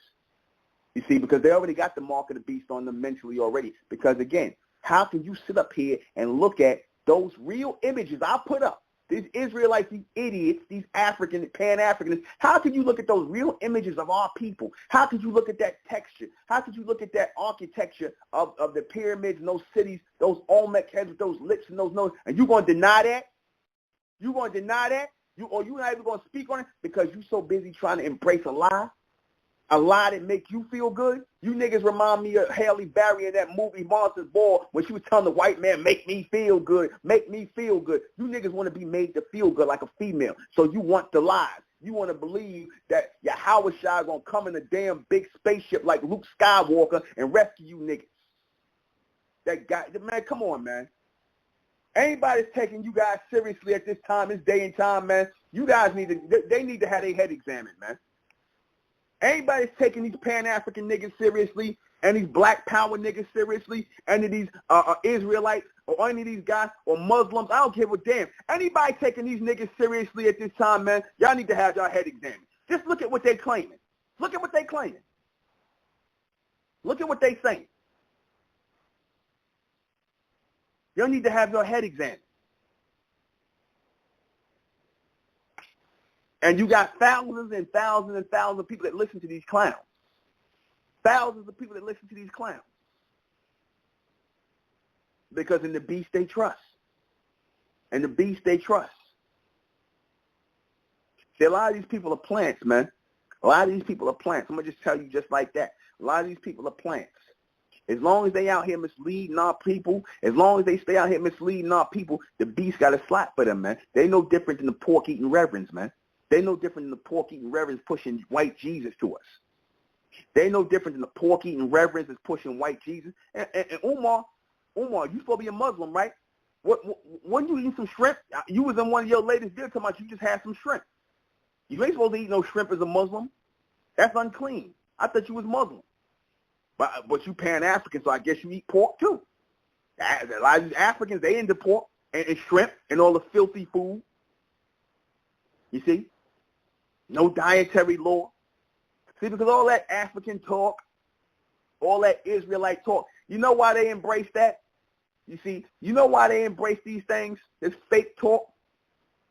You see, because they already got the mark of the beast on them mentally already. Because again, how can you sit up here and look at those real images I put up? These Israelites, these idiots, these African, Pan-Africanists, how could you look at those real images of our people? How could you look at that texture? How could you look at that architecture of the pyramids and those cities, those Olmec heads with those lips and those noses, and you going to deny that? You going to deny that? You're not even going to speak on it because you're so busy trying to embrace a lie? A lie that make you feel good? You niggas remind me of Halle Berry in that movie Monsters Ball when she was telling the white man, make me feel good, make me feel good. You niggas want to be made to feel good like a female. So you want the lies. You want to believe that Yahweh Shai is going to come in a damn big spaceship like Luke Skywalker and rescue you niggas. That guy, man, come on, man. Anybody's taking you guys seriously at this time, this day and time, man. You guys they need to have their head examined, man. Anybody's taking these Pan-African niggas seriously and these black power niggas seriously, any of these Israelites or any of these guys or Muslims, I don't give a damn. Anybody taking these niggas seriously at this time, man, y'all need to have y'all head examined. Just look at what they're claiming. Look at what they're claiming. Look at what they're saying. You need to have your head examined. And you got thousands and thousands and thousands of people that listen to these clowns. Thousands of people that listen to these clowns. Because in the beast they trust. And the beast they trust. See, a lot of these people are plants, man. A lot of these people are plants. I'm going to just tell you just like that. A lot of these people are plants. As long as they out here misleading our people, as long as they stay out here misleading our people, the beast got a slap for them, man. They no different than the pork-eating reverends, man. They no different than the pork-eating reverends pushing white Jesus to us. They no different than the pork-eating reverends that's pushing white Jesus. And Umar, you supposed to be a Muslim, right? When you eating some shrimp, you was in one of your latest videos talking about you just had some shrimp. You ain't supposed to eat no shrimp as a Muslim. That's unclean. I thought you was Muslim. But you Pan-African, so I guess you eat pork too. A lot of these Africans, they into pork and shrimp and all the filthy food. You see? No dietary law. See, because all that African talk, all that Israelite talk, you know why they embrace that? You see, you know why they embrace these things, this fake talk?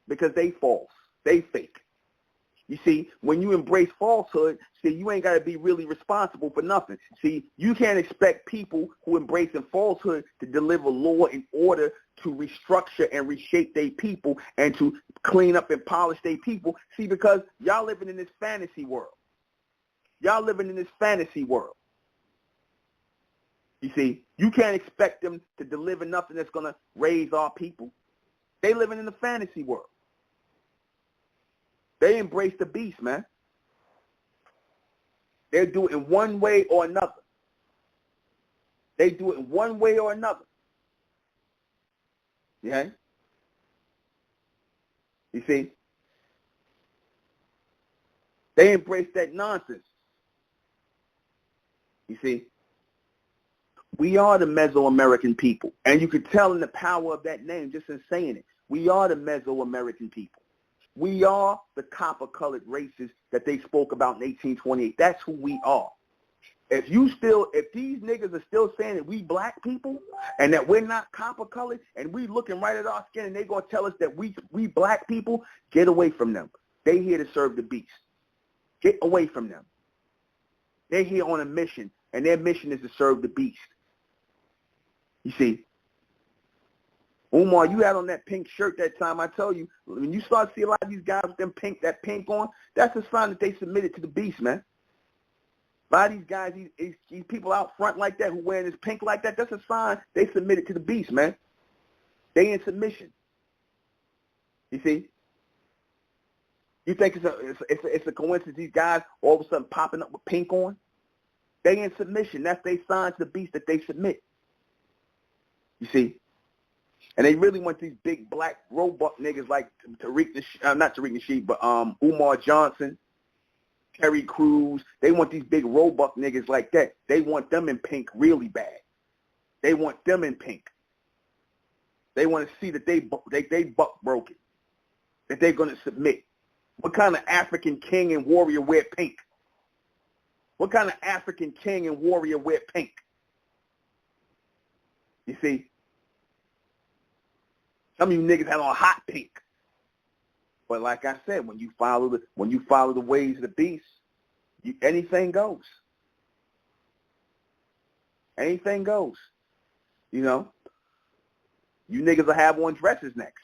Because they false. They fake. You see, when you embrace falsehood, see, you ain't got to be really responsible for nothing. See, you can't expect people who embrace falsehood to deliver law and order to restructure and reshape their people and to clean up and polish their people. See, because y'all living in this fantasy world. Y'all living in this fantasy world. You see, you can't expect them to deliver nothing that's going to raise our people. They living in the fantasy world. They embrace the beast, man. They do it in one way or another. They do it in one way or another. Yeah? You see? They embrace that nonsense. You see? We are the Mesoamerican people. And you could tell in the power of that name just in saying it. We are the Mesoamerican people. We are the copper-colored races that they spoke about in 1828. That's who we are. If these niggas are still saying that we black people and that we're not copper-colored and we looking right at our skin and they going to tell us that we black people, get away from them. They here to serve the beast. Get away from them. They're here on a mission, and their mission is to serve the beast. You see? Umar, you had on that pink shirt that time. I tell you, when you start to see a lot of these guys with that pink on, that's a sign that they submitted to the beast, man. A lot of these guys, these people out front like that who wearing this pink like that, that's a sign they submitted to the beast, man. They in submission. You see? You think it's a coincidence these guys all of a sudden popping up with pink on? They in submission. That's their sign to the beast that they submit. You see? And they really want these big black robot niggas like not Tariq Nasheed, but Umar Johnson, Terry Crews. They want these big robot niggas like that. They want them in pink really bad. They want them in pink. They want to see that they buck broken, that they're going to submit. What kind of African king and warrior wear pink? What kind of African king and warrior wear pink? You see? Some of you niggas had on hot pink. But like I said, when you follow the ways of the beast, anything goes. Anything goes. You know? You niggas will have on dresses next.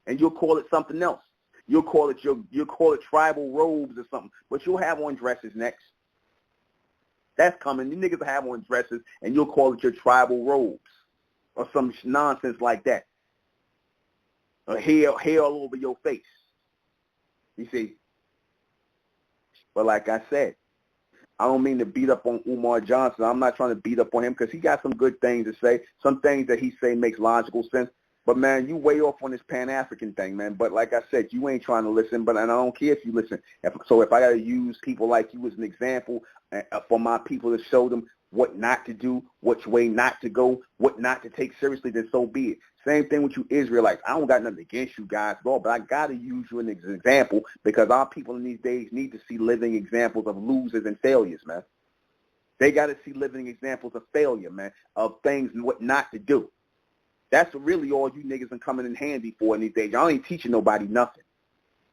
And you'll call it something else. You'll call it tribal robes or something. But you'll have on dresses next. That's coming. You niggas will have on dresses and you'll call it your tribal robes. Or some nonsense like that. Hair all over your face. You see? But like I said, I don't mean to beat up on Umar Johnson. I'm not trying to beat up on him because he got some good things to say. Some things that he say makes logical sense. But, man, you way off on this Pan-African thing, man. But like I said, you ain't trying to listen, and I don't care if you listen. So if I got to use people like you as an example for my people to show them what not to do, which way not to go, what not to take seriously, then so be it. Same thing with you Israelites. I don't got nothing against you guys at all, but I got to use you as an example because our people in these days need to see living examples of losers and failures, man. They got to see living examples of failure, man, of things and what not to do. That's really all you niggas are coming in handy for in these days. Y'all ain't teaching nobody nothing.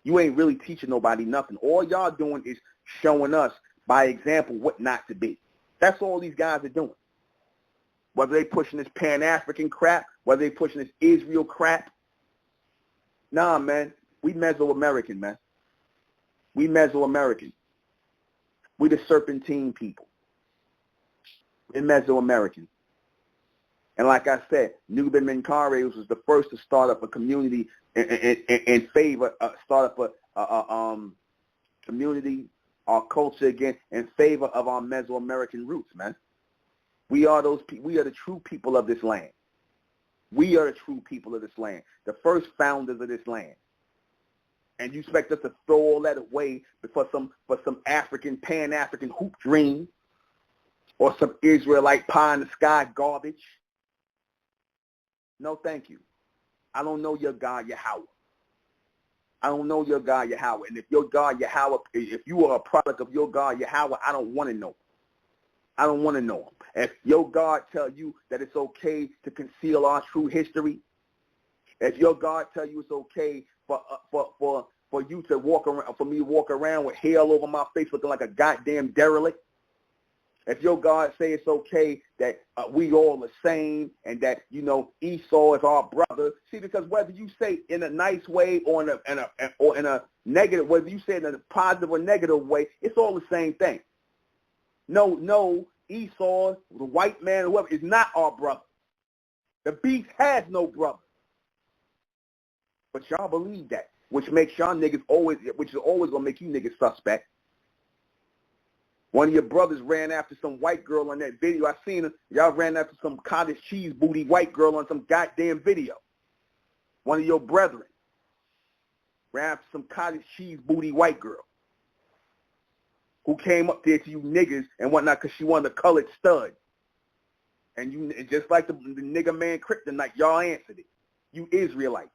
You ain't really teaching nobody nothing. All y'all doing is showing us by example what not to be. That's all these guys are doing. Whether they pushing this Pan-African crap, whether they pushing this Israel crap. Nah, man. We Mesoamerican, man. We Mesoamerican. We the serpentine people. We're Mesoamerican. And like I said, Nuben Menkares was the first to start up a community in favor, start up a community, our culture again, in favor of our Mesoamerican roots, man. We are those people. We are the true people of this land. We are the true people of this land, the first founders of this land. And you expect us to throw all that away for some African, Pan-African hoop dream or some Israelite pie in the sky garbage? No, thank you. I don't know your God, Yahweh. I don't know your God, Yahweh. And if your God, Yahweh, if you are a product of your God, Yahweh, I don't want to know. I don't want to know him. If your God tell you that it's okay to conceal our true history, if your God tell you it's okay for you to walk around, for me to walk around with hair all over my face looking like a goddamn derelict, if your God say it's okay that we all the same and that, you know, Esau is our brother. See, because whether you say in a nice way or in a negative, whether you say it in a positive or negative way, it's all the same thing. No, Esau, the white man, whoever, is not our brother. The beast has no brother. But y'all believe that, which makes y'all niggas which is always going to make you niggas suspect. One of your brothers ran after some white girl on that video. I seen her. Y'all ran after some cottage cheese booty white girl on some goddamn video. One of your brethren ran after some cottage cheese booty white girl who came up there to you niggas and whatnot because she wanted a colored stud. And you, just like the nigga man kryptonite, y'all answered it. You Israelites.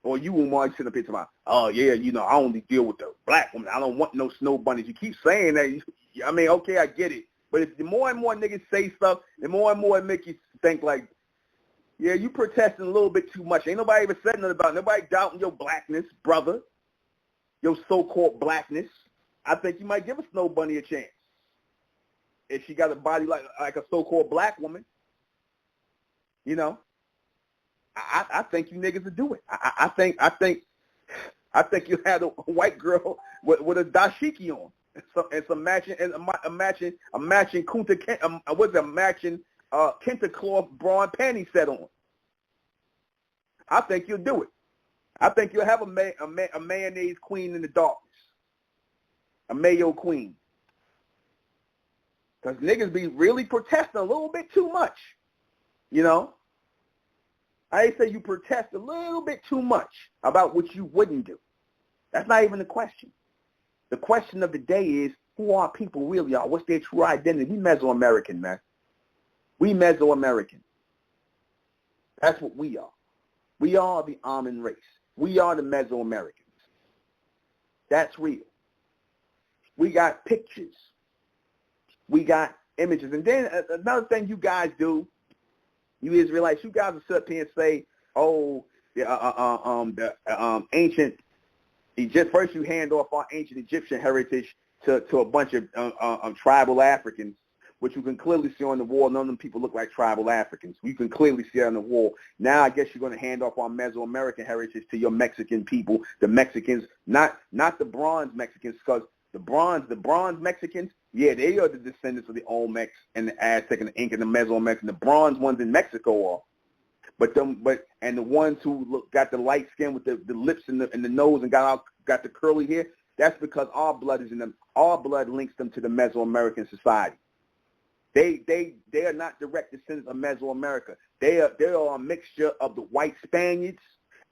Or you will want to sit up here to my, oh, yeah, you know, I only deal with the black woman. I don't want no snow bunnies. You keep saying that. I mean, okay, I get it. But if the more and more niggas say stuff, the more and more it make you think like, yeah, you protesting a little bit too much. Ain't nobody ever said nothing about it. Nobody doubting your blackness, brother, your so-called blackness. I think you might give a snow bunny a chance if she got a body like a so-called black woman. You know. I think you niggas would do it. I think you had a white girl with a dashiki on and some matching kente cloth bra and panty set on. I think you'll do it. I think you'll have a mayonnaise queen in the darkness, a mayo queen. Because niggas be really protesting a little bit too much, you know. I say you protest a little bit too much about what you wouldn't do. That's not even the question. The question of the day is, who are people really are? What's their true identity? We Mesoamerican, man. We Mesoamerican. That's what we are. We are the Amun race. We are the Mesoamericans. That's real. We got pictures. We got images. And then another thing you guys do, you Israelites, you guys will sit up here and say, oh, the ancient Egypt. First, you hand off our ancient Egyptian heritage to a bunch of tribal Africans, which you can clearly see on the wall. None of them people look like tribal Africans. You can clearly see it on the wall. Now, I guess you're going to hand off our Mesoamerican heritage to your Mexican people, the Mexicans, not the bronze Mexicans, because the bronze Mexicans, yeah, they are the descendants of the Olmecs and the Aztec and the Inca and the Mesoamerican. The bronze ones in Mexico are. But the ones who got the light skin with the lips and the nose and got the curly hair, that's because our blood is in them. Our blood links them to the Mesoamerican society. They are not direct descendants of Mesoamerica. They are a mixture of the white Spaniards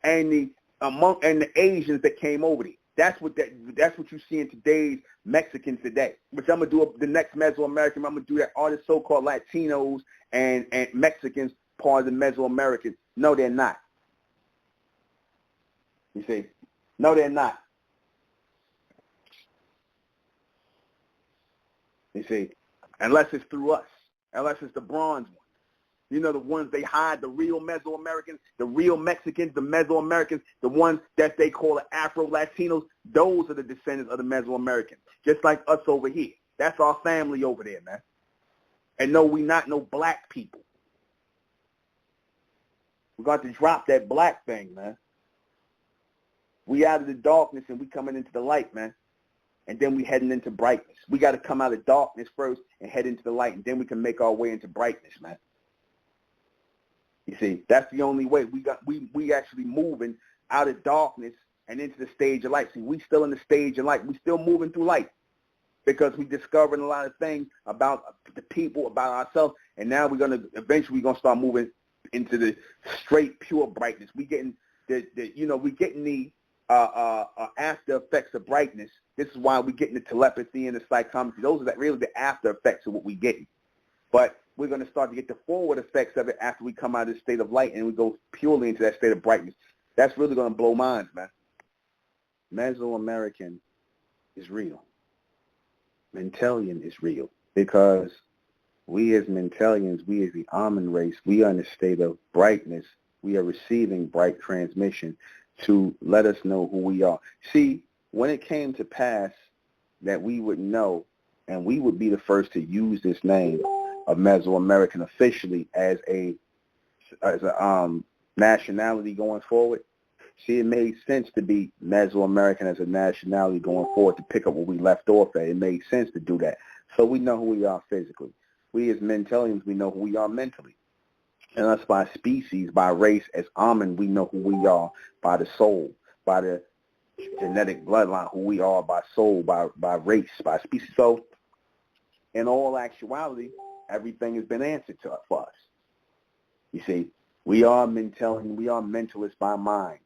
and the Asians that came over there. That's what you see in today's Mexicans today. Which I'm gonna do the next Mesoamerican. I'm gonna do that. All the so-called Latinos and Mexicans part of the Mesoamericans. No, they're not. You see? No, they're not. You see? Unless it's through us. Unless it's the bronze one. You know, the ones they hide, the real Mesoamericans, the real Mexicans, the Mesoamericans, the ones that they call the Afro-Latinos. Those are the descendants of the Mesoamericans, just like us over here. That's our family over there, man. And no, we not no black people. We got to drop that black thing, man. We out of the darkness and we coming into the light, man. And then we heading into brightness. We got to come out of darkness first and head into the light, and then we can make our way into brightness, man. You see, that's the only way. We actually moving out of darkness and into the stage of light. See, we still in the stage of light. We still moving through light because we discovering a lot of things about the people, about ourselves, and now we're gonna eventually start moving into the straight pure brightness. We getting we getting the after effects of brightness. This is why we're getting the telepathy and the psychometry. Those are really the after effects of what we're getting. But we're going to start to get the forward effects of it after we come out of the state of light and we go purely into that state of brightness. That's really going to blow minds, man. Mesoamerican is real. Mentalian is real because we as Mentalians, we as the Amun race, we are in a state of brightness. We are receiving bright transmission to let us know who we are. See, when it came to pass that we would know and we would be the first to use this name of Mesoamerican officially as a nationality going forward, see, it made sense to be Mesoamerican as a nationality going forward to pick up where we left off at. It made sense to do that. So we know who we are physically. We as Mentalians, we know who we are mentally. And us by species, by race, as Amun, we know who we are by the soul, by the genetic bloodline, who we are by soul, by race, by species. So in all actuality, everything has been answered for us. You see, we are Mentalian, we are mentalist by mind.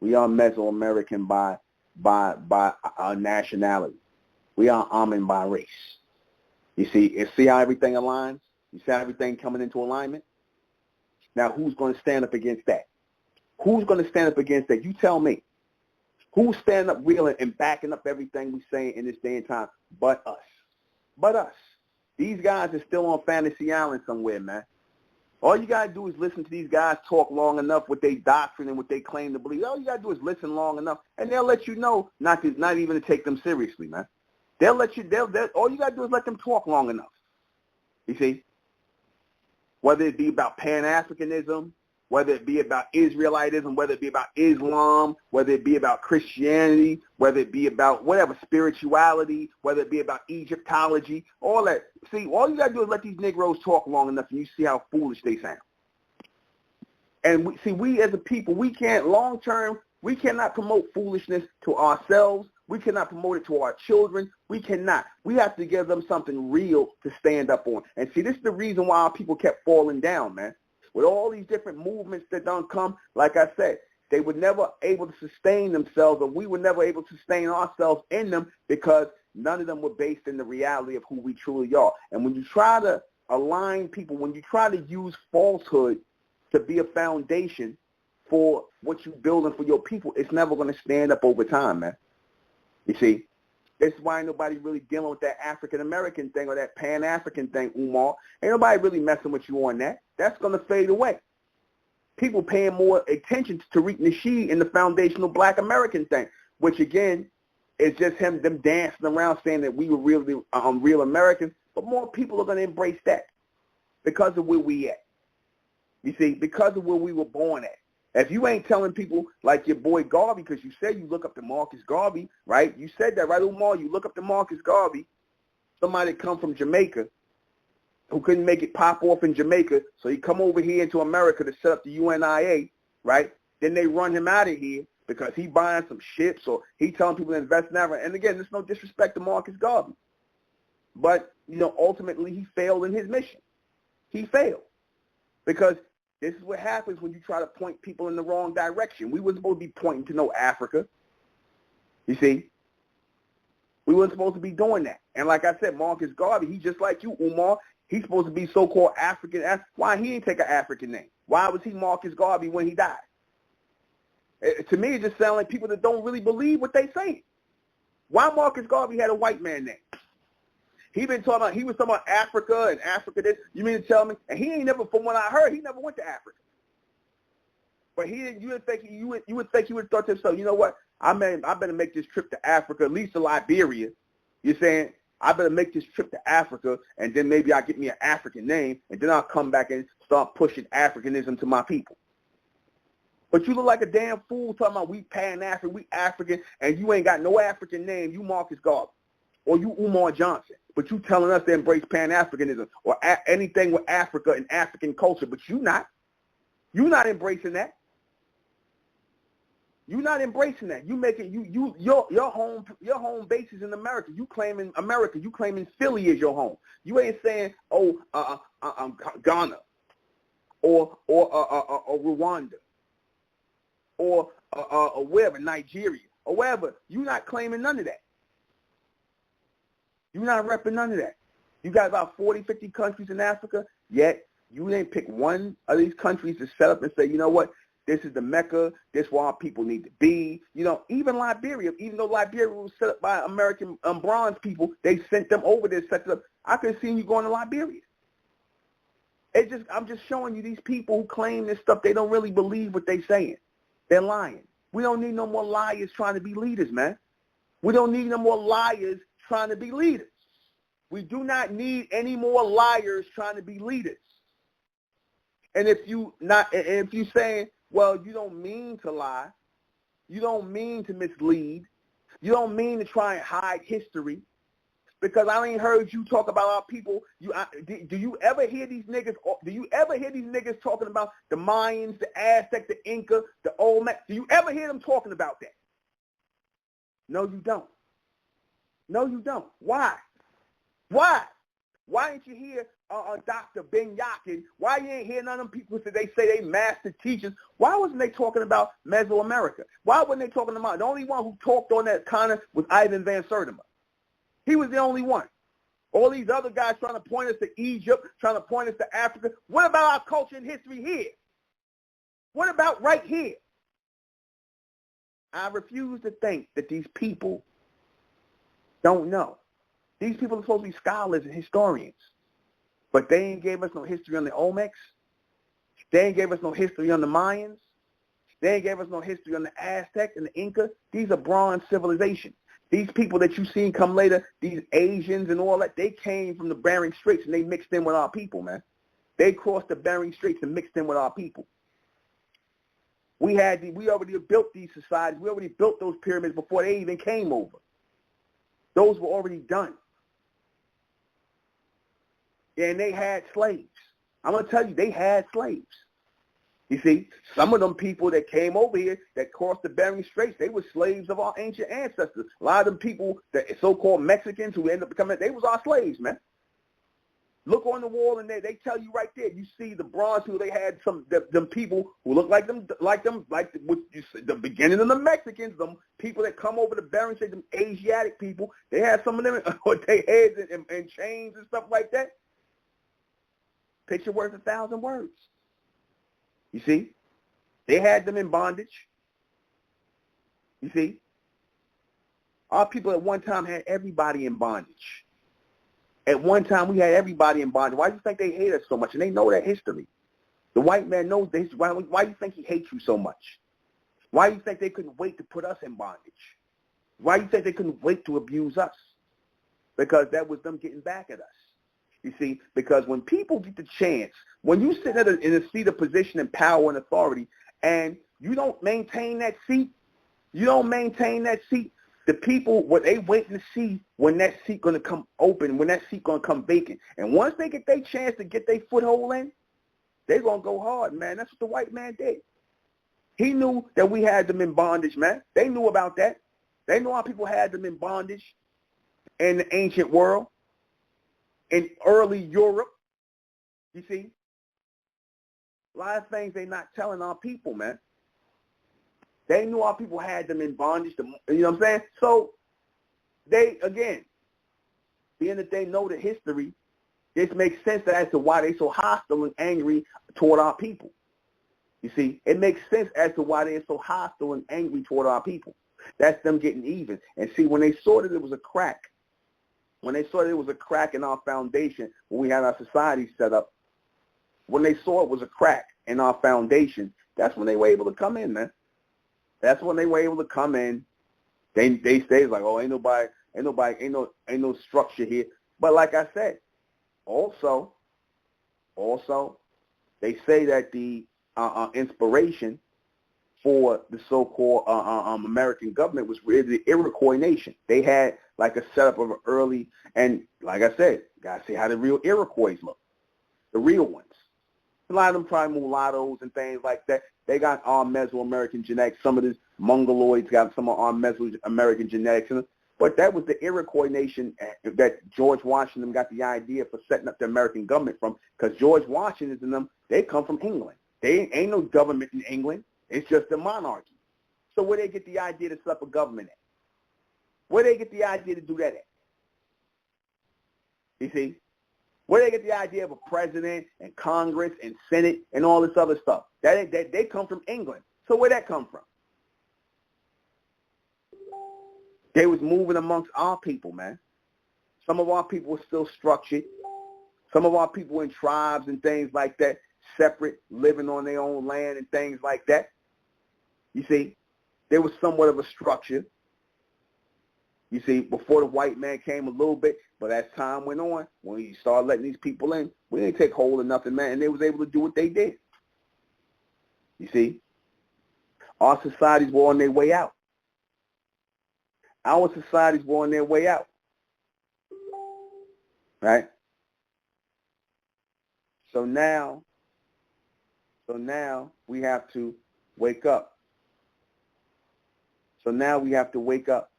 We are Mesoamerican by our nationality. We are Amun by race. You see how everything aligns? You see how everything coming into alignment? Now, who's going to stand up against that? Who's going to stand up against that? You tell me. Who's standing up real and backing up everything we say in this day and time but us? But us. These guys are still on Fantasy Island somewhere, man. All you got to do is listen to these guys talk long enough with their doctrine and what they claim to believe. All you got to do is listen long enough, and they'll let you know not even to take them seriously, man. They'll let you, all you got to do is let them talk long enough. You see? Whether it be about Pan-Africanism, whether it be about Israelitism, whether it be about Islam, whether it be about Christianity, whether it be about whatever, spirituality, whether it be about Egyptology, all that. See, all you got to do is let these Negroes talk long enough and you see how foolish they sound. And we as a people, we can't long-term, we cannot promote foolishness to ourselves. We cannot promote it to our children. We cannot. We have to give them something real to stand up on. And see, this is the reason why our people kept falling down, man. With all these different movements that don't come, like I said, they were never able to sustain themselves, or we were never able to sustain ourselves in them because none of them were based in the reality of who we truly are. And when you try to align people, when you try to use falsehood to be a foundation for what you're building for your people, it's never going to stand up over time, man. You see, that's why nobody really dealing with that African-American thing or that Pan-African thing, Umar. Ain't nobody really messing with you on that. That's going to fade away. People paying more attention to Tariq Nasheed and the foundational Black American thing, which, again, is just them dancing around saying that we were really real Americans. But more people are going to embrace that because of where we at. You see, because of where we were born at. If you ain't telling people like your boy Garvey, because you said you look up to Marcus Garvey, right? You said that, right, Umar? You look up to Marcus Garvey, somebody that come from Jamaica who couldn't make it pop off in Jamaica, so he come over here into America to set up the UNIA, right? Then they run him out of here because he buying some ships or he telling people to invest in Africa. And again, there's no disrespect to Marcus Garvey. But, ultimately he failed in his mission. He failed because this is what happens when you try to point people in the wrong direction. We weren't supposed to be pointing to no Africa. You see? We weren't supposed to be doing that. And like I said, Marcus Garvey, he's just like you, Umar. He's supposed to be so-called African. Why he didn't take an African name? Why was he Marcus Garvey when he died? To me, it just sounds like people that don't really believe what they say. Why Marcus Garvey had a white man name? He been talking about, he was talking about Africa and Africa this. You mean to tell me? And he ain't never, from what I heard, he never went to Africa. But he didn't, you would think he would thought to himself, you know what? I better make this trip to Africa, at least to Liberia. You're saying, I better make this trip to Africa, and then maybe I'll get me an African name, and then I'll come back and start pushing Africanism to my people. But you look like a damn fool talking about we Pan-African, we African, and you ain't got no African name. You Marcus Garvey, or you Umar Johnson. But you telling us to embrace Pan-Africanism or anything with Africa and African culture. But you not. You not embracing that. You not embracing that. You making your home base is in America. You claiming America. You claiming Philly is your home. You ain't saying Ghana or Rwanda or wherever, Nigeria or wherever. You not claiming none of that. You not repping none of that. You got about 40, 50 countries in Africa, yet you didn't pick one of these countries to set up and say, you know what? This is the Mecca. This is where our people need to be. You know, even Liberia, even though Liberia was set up by American bronze people, they sent them over there, set it up. I could see you going to Liberia. I'm just showing you these people who claim this stuff. They don't really believe what they're saying. They're lying. We don't need no more liars trying to be leaders, man. We don't need no more liars trying to be leaders. We do not need any more liars trying to be leaders. And if you saying, well, you don't mean to lie, you don't mean to mislead, you don't mean to try and hide history, because I ain't heard you talk about our people. Do you ever hear these niggas? Do you ever hear these niggas talking about the Mayans, the Aztec, the Inca, the Olmec? Do you ever hear them talking about that? No, you don't. No, you don't. Why? Why? Why ain't you hear Dr. Ben Yakin? Why you ain't hear none of them people that they say they master teachers? Why wasn't they talking about Mesoamerica? Why wasn't they talking about, the only one who talked on that kind of was Ivan Van Sertima. He was the only one. All these other guys trying to point us to Egypt, trying to point us to Africa. What about our culture and history here? What about right here? I refuse to think that these people don't know. These people are supposed to be scholars and historians, but they ain't gave us no history on the Olmecs. They ain't gave us no history on the Mayans. They ain't gave us no history on the Aztecs and the Inca. These are bronze civilizations. These people that you seen come later, these Asians and all that, they came from the Bering Straits and they mixed in with our people, man. They crossed the Bering Straits and mixed in with our people. We already built these societies. We already built those pyramids before they even came over. Those were already done. And they had slaves. I'm going to tell you, they had slaves. You see, some of them people that came over here that crossed the Bering Straits, they were slaves of our ancient ancestors. A lot of them people, the so-called Mexicans who ended up becoming, they was our slaves, man. Look on the wall and they tell you right there. You see the bronze people, they had them people who look like them, like what you see, the beginning of the Mexicans, them people that come over the Bering Straits, them Asiatic people, they had some of them with their heads and chains and stuff like that. Picture worth 1,000 words. You see? They had them in bondage. You see? Our people at one time had everybody in bondage. At one time, we had everybody in bondage. Why do you think they hate us so much? And they know that history. The white man knows the history. Why do you think he hates you so much? Why do you think they couldn't wait to put us in bondage? Why do you think they couldn't wait to abuse us? Because that was them getting back at us. You see, because when people get the chance, when you sit in a seat of position and power and authority, and you don't maintain that seat, the people, what they waiting to see when that seat going to come open, when that seat going to come vacant. And once they get their chance to get their foothold in, they're going to go hard, man. That's what the white man did. He knew that we had them in bondage, man. They knew about that. They knew our people had them in bondage in the ancient world. In early Europe, you see, a lot of things they're not telling our people, man. They knew our people had them in bondage, you know what I'm saying? So they, again, being that they know the history, this makes sense as to why they're so hostile and angry toward our people. You see, it makes sense as to why they're so hostile and angry toward our people. That's them getting even. And see, when they saw that it was a crack, When they saw there was a crack in our foundation, when we had our society set up, when they saw it was a crack in our foundation, that's when they were able to come in, man. That's when they were able to come in. They say like, oh, ain't no structure here. But like I said, also, they say that the inspiration for the so-called American government was really the Iroquois nation. They had like a setup of an early, and like I said, gotta see how the real Iroquois look, the real ones. A lot of them probably mulattoes and things like that. They got our Mesoamerican genetics. Some of these Mongoloids got some of our Mesoamerican genetics. But that was the Iroquois nation that George Washington got the idea for setting up the American government from, because George Washington and them, they come from England. They ain't no government in England. It's just a monarchy. So where they get the idea to set up a government at? Where they get the idea to do that at? You see? Where they get the idea of a president and Congress and Senate and all this other stuff? They come from England. So where that come from? They was moving amongst our people, man. Some of our people were still structured. Some of our people were in tribes and things like that, separate, living on their own land and things like that. You see, there was somewhat of a structure. You see, before the white man came a little bit, but as time went on, when you started letting these people in, we didn't take hold of nothing, man, and they was able to do what they did. You see, our societies were on their way out. Our societies were on their way out, right? So now we have to wake up. So now we have to wake up.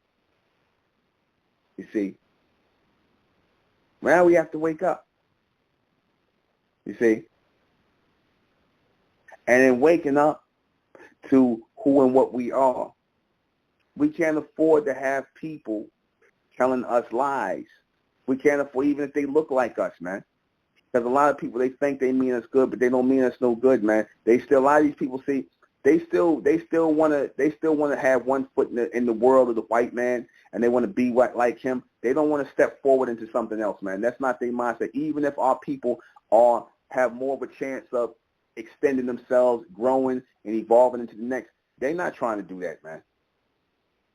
You see, now we have to wake up. You see, and in waking up to who and what we are, we can't afford to have people telling us lies. We can't afford, even if they look like us, man. Because a lot of people, they think they mean us good, but they don't mean us no good, man. A lot of these people see, they still want to have one foot in the world of the white man, and they want to be like him. They don't want to step forward into something else, man. That's not their mindset. Even if our people have more of a chance of extending themselves, growing, and evolving into the next, they're not trying to do that, man.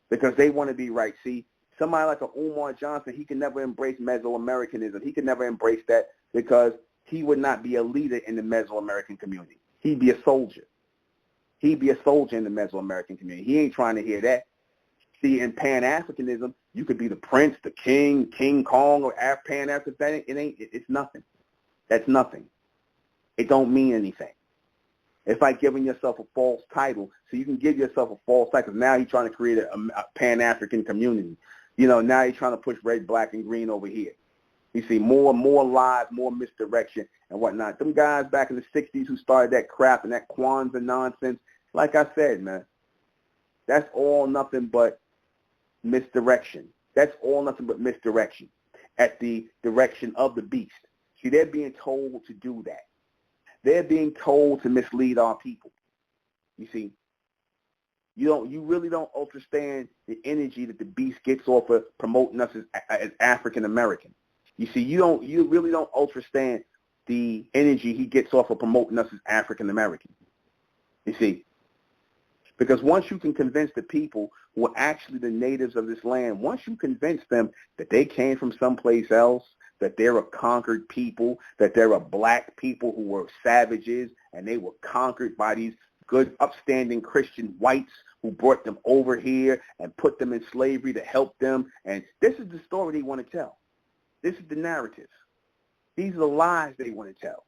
Because they want to be right. See, somebody like a Umar Johnson, he can never embrace Mesoamericanism. He can never embrace that because he would not be a leader in the Mesoamerican community. He'd be a soldier. He'd be a soldier in the Mesoamerican community. He ain't trying to hear that. See, in Pan-Africanism, you could be the prince, the king, King Kong, or Pan-African. It's nothing. That's nothing. It don't mean anything. It's like giving yourself a false title. So you can give yourself a false title. Now you're trying to create a Pan-African community. You know, now you're trying to push red, black, and green over here. You see, more lies, more misdirection and whatnot. Them guys back in the 60s who started that crap and that Kwanzaa nonsense, like I said, man, that's all nothing but misdirection. That's all nothing but misdirection at the direction of the beast. See, they're being told to do that. They're being told to mislead our people. You see, you really don't understand the energy that the beast gets off of promoting us as African American. You see, you really don't understand the energy he gets off of promoting us as African American. You see, because once you can convince the people who are actually the natives of this land, once you convince them that they came from someplace else, that they're a conquered people, that they're a black people who were savages, and they were conquered by these good, upstanding Christian whites who brought them over here and put them in slavery to help them. And this is the story they want to tell. This is the narrative. These are the lies they want to tell.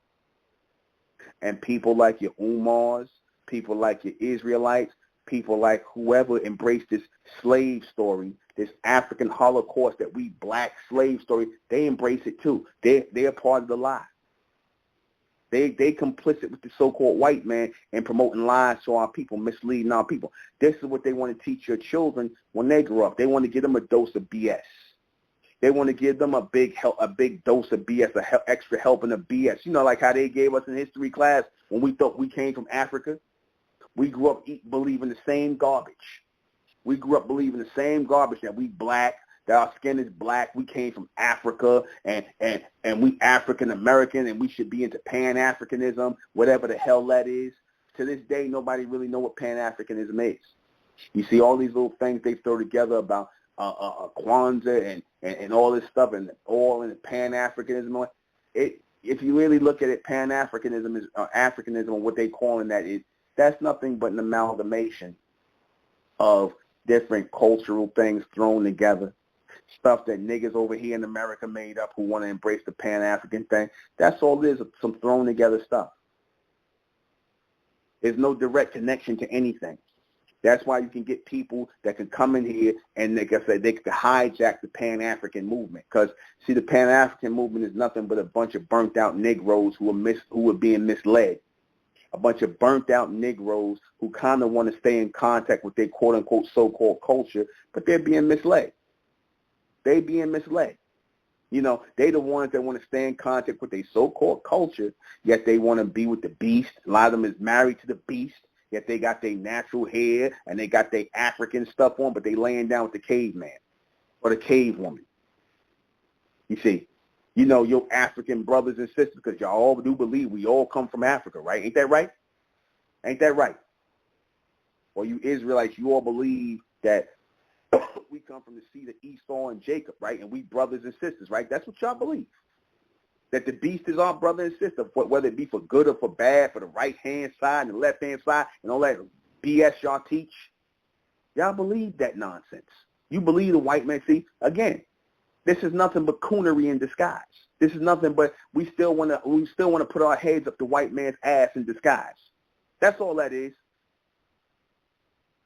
And people like your Umars, people like your Israelites, people like whoever embraced this slave story, this African Holocaust that we black slave story, they embrace it too. They're part of the lie. They complicit with the so-called white man in promoting lies to our people, misleading our people. This is what they want to teach your children when they grow up. They want to give them a dose of BS. They want to give them a big dose of BS, extra helping of BS. You know, like how they gave us in history class when we thought we came from Africa. We grew up believing the same garbage. We grew up believing the same garbage that we black, that our skin is black, we came from Africa, and we African American, and we should be into Pan-Africanism, whatever the hell that is. To this day, nobody really know what Pan-Africanism is. You see all these little things they throw together about Kwanzaa and all this stuff, and all in Pan-Africanism. If you really look at it, Pan-Africanism is Africanism, or what they calling that is, that's nothing but an amalgamation of different cultural things thrown together. Stuff that niggas over here in America made up who want to embrace the Pan-African thing. That's all it is, some thrown together stuff. There's no direct connection to anything. That's why you can get people that can come in here and, like I said, they can hijack the Pan-African movement. Because, see, the Pan-African movement is nothing but a bunch of burnt-out Negroes who are being misled. A bunch of burnt-out Negroes who kind of want to stay in contact with their quote-unquote so-called culture, but they're being misled. They being misled. You know, they the ones that want to stay in contact with their so-called culture, yet they want to be with the beast. A lot of them is married to the beast, yet they got their natural hair and they got their African stuff on, but they laying down with the caveman or the cave woman. You see, you know, your African brothers and sisters, because y'all all do believe we all come from Africa, right? Ain't that right? Ain't that right? Or you Israelites, you all believe that we come from the seed of Esau and Jacob, right? And we brothers and sisters, right? That's what y'all believe. That the beast is our brother and sister, whether it be for good or for bad, for the right-hand side and the left-hand side, and all that BS y'all teach. Y'all believe that nonsense. You believe the white man. See, again, this is nothing but coonery in disguise. This is nothing but we still want to put our heads up the white man's ass in disguise. That's all that is.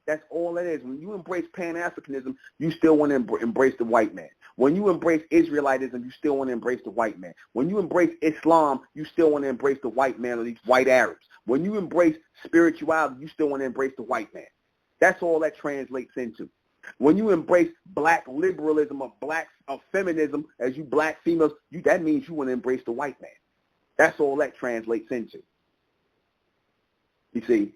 That's all it is. When you embrace Pan-Africanism, you still want to embrace the white man. When you embrace Israelitism, you still want to embrace the white man. When you embrace Islam, you still want to embrace the white man or these white Arabs. When you embrace spirituality, you still want to embrace the white man. That's all that translates into. When you embrace black liberalism or black feminism, as you black females, that means you want to embrace the white man. That's all that translates into. You see?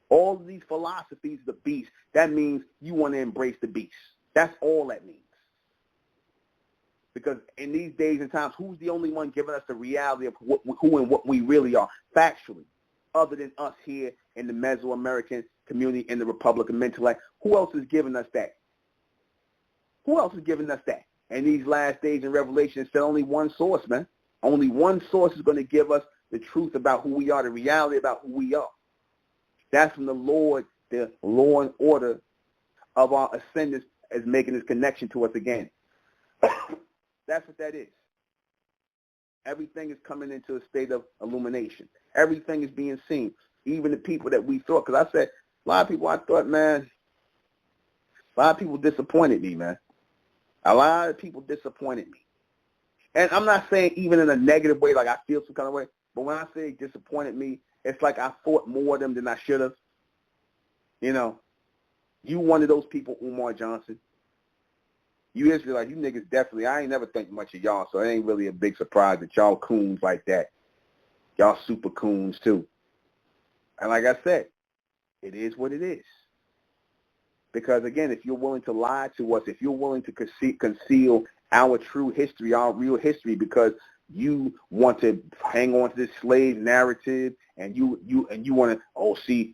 All of these philosophies of the beast, that means you want to embrace the beast. That's all that means. Because in these days and times, who's the only one giving us the reality of who and what we really are, factually, other than us here in the Mesoamerican community in the Republic of Mentellect? Who else is giving us that? Who else is giving us that? And these last days in Revelation, it's only one source, man. Only one source is going to give us the truth about who we are, the reality about who we are. That's from the Lord, the law and order of our ascendants is making this connection to us again. That's what that is. Everything is coming into a state of illumination. Everything is being seen. Even the people that we thought, because I said, a lot of people I thought, man, a lot of people disappointed me, man. A lot of people disappointed me. And I'm not saying even in a negative way, like I feel some kind of way, but when I say disappointed me, it's like I fought more of them than I should have. You know, you one of those people, Umar Johnson. You Israelites, you niggas definitely, I ain't never think much of y'all, so it ain't really a big surprise that y'all coons like that. Y'all super coons too. And like I said, it is what it is. Because again, if you're willing to lie to us, if you're willing to conceal our true history, our real history, because you want to hang on to this slave narrative, and you want to,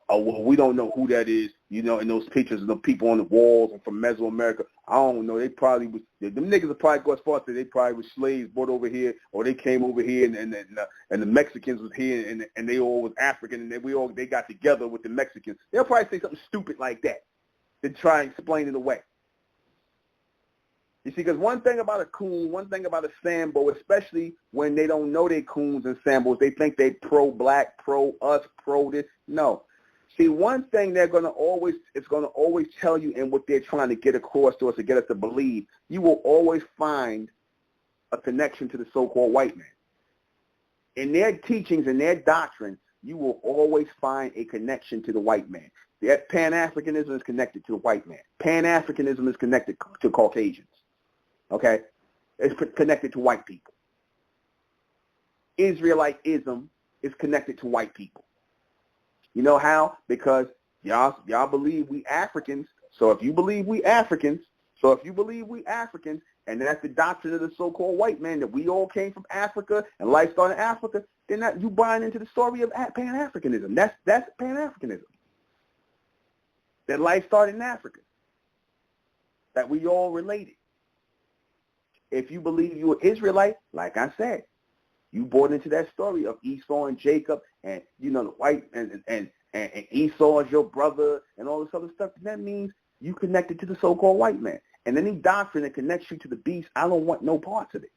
well, we don't know who that is, you know, in those pictures of the people on the walls and from Mesoamerica. I don't know. They probably was, them niggas will probably go as far as say they probably were slaves brought over here, or they came over here and the Mexicans was here and they all was African, and they got together with the Mexicans. They'll probably say something stupid like that to try and explain it away. You see, because one thing about a coon, one thing about a Sambo, especially when they don't know they coons and Sambos, they think they pro-black, pro-us, pro-this. No. See, one thing it's going to always tell you in what they're trying to get across to us to get us to believe, you will always find a connection to the so-called white man. In their teachings and their doctrine, you will always find a connection to the white man. That Pan-Africanism is connected to the white man. Pan-Africanism is connected to Caucasians. Okay? It's connected to white people. Israelitism is connected to white people. You know how? Because y'all believe we Africans. So if you believe we Africans, So if you believe we Africans, and that's the doctrine of the so-called white man, that we all came from Africa and life started in Africa, then that, you buying into the story of Pan-Africanism. That's Pan-Africanism. That life started in Africa. That we all related. If you believe you're an Israelite, like I said, you bought into that story of Esau and Jacob, and the white and Esau is your brother and all this other stuff. That means you connected to the so-called white man. And any doctrine that connects you to the beast, I don't want no parts of it.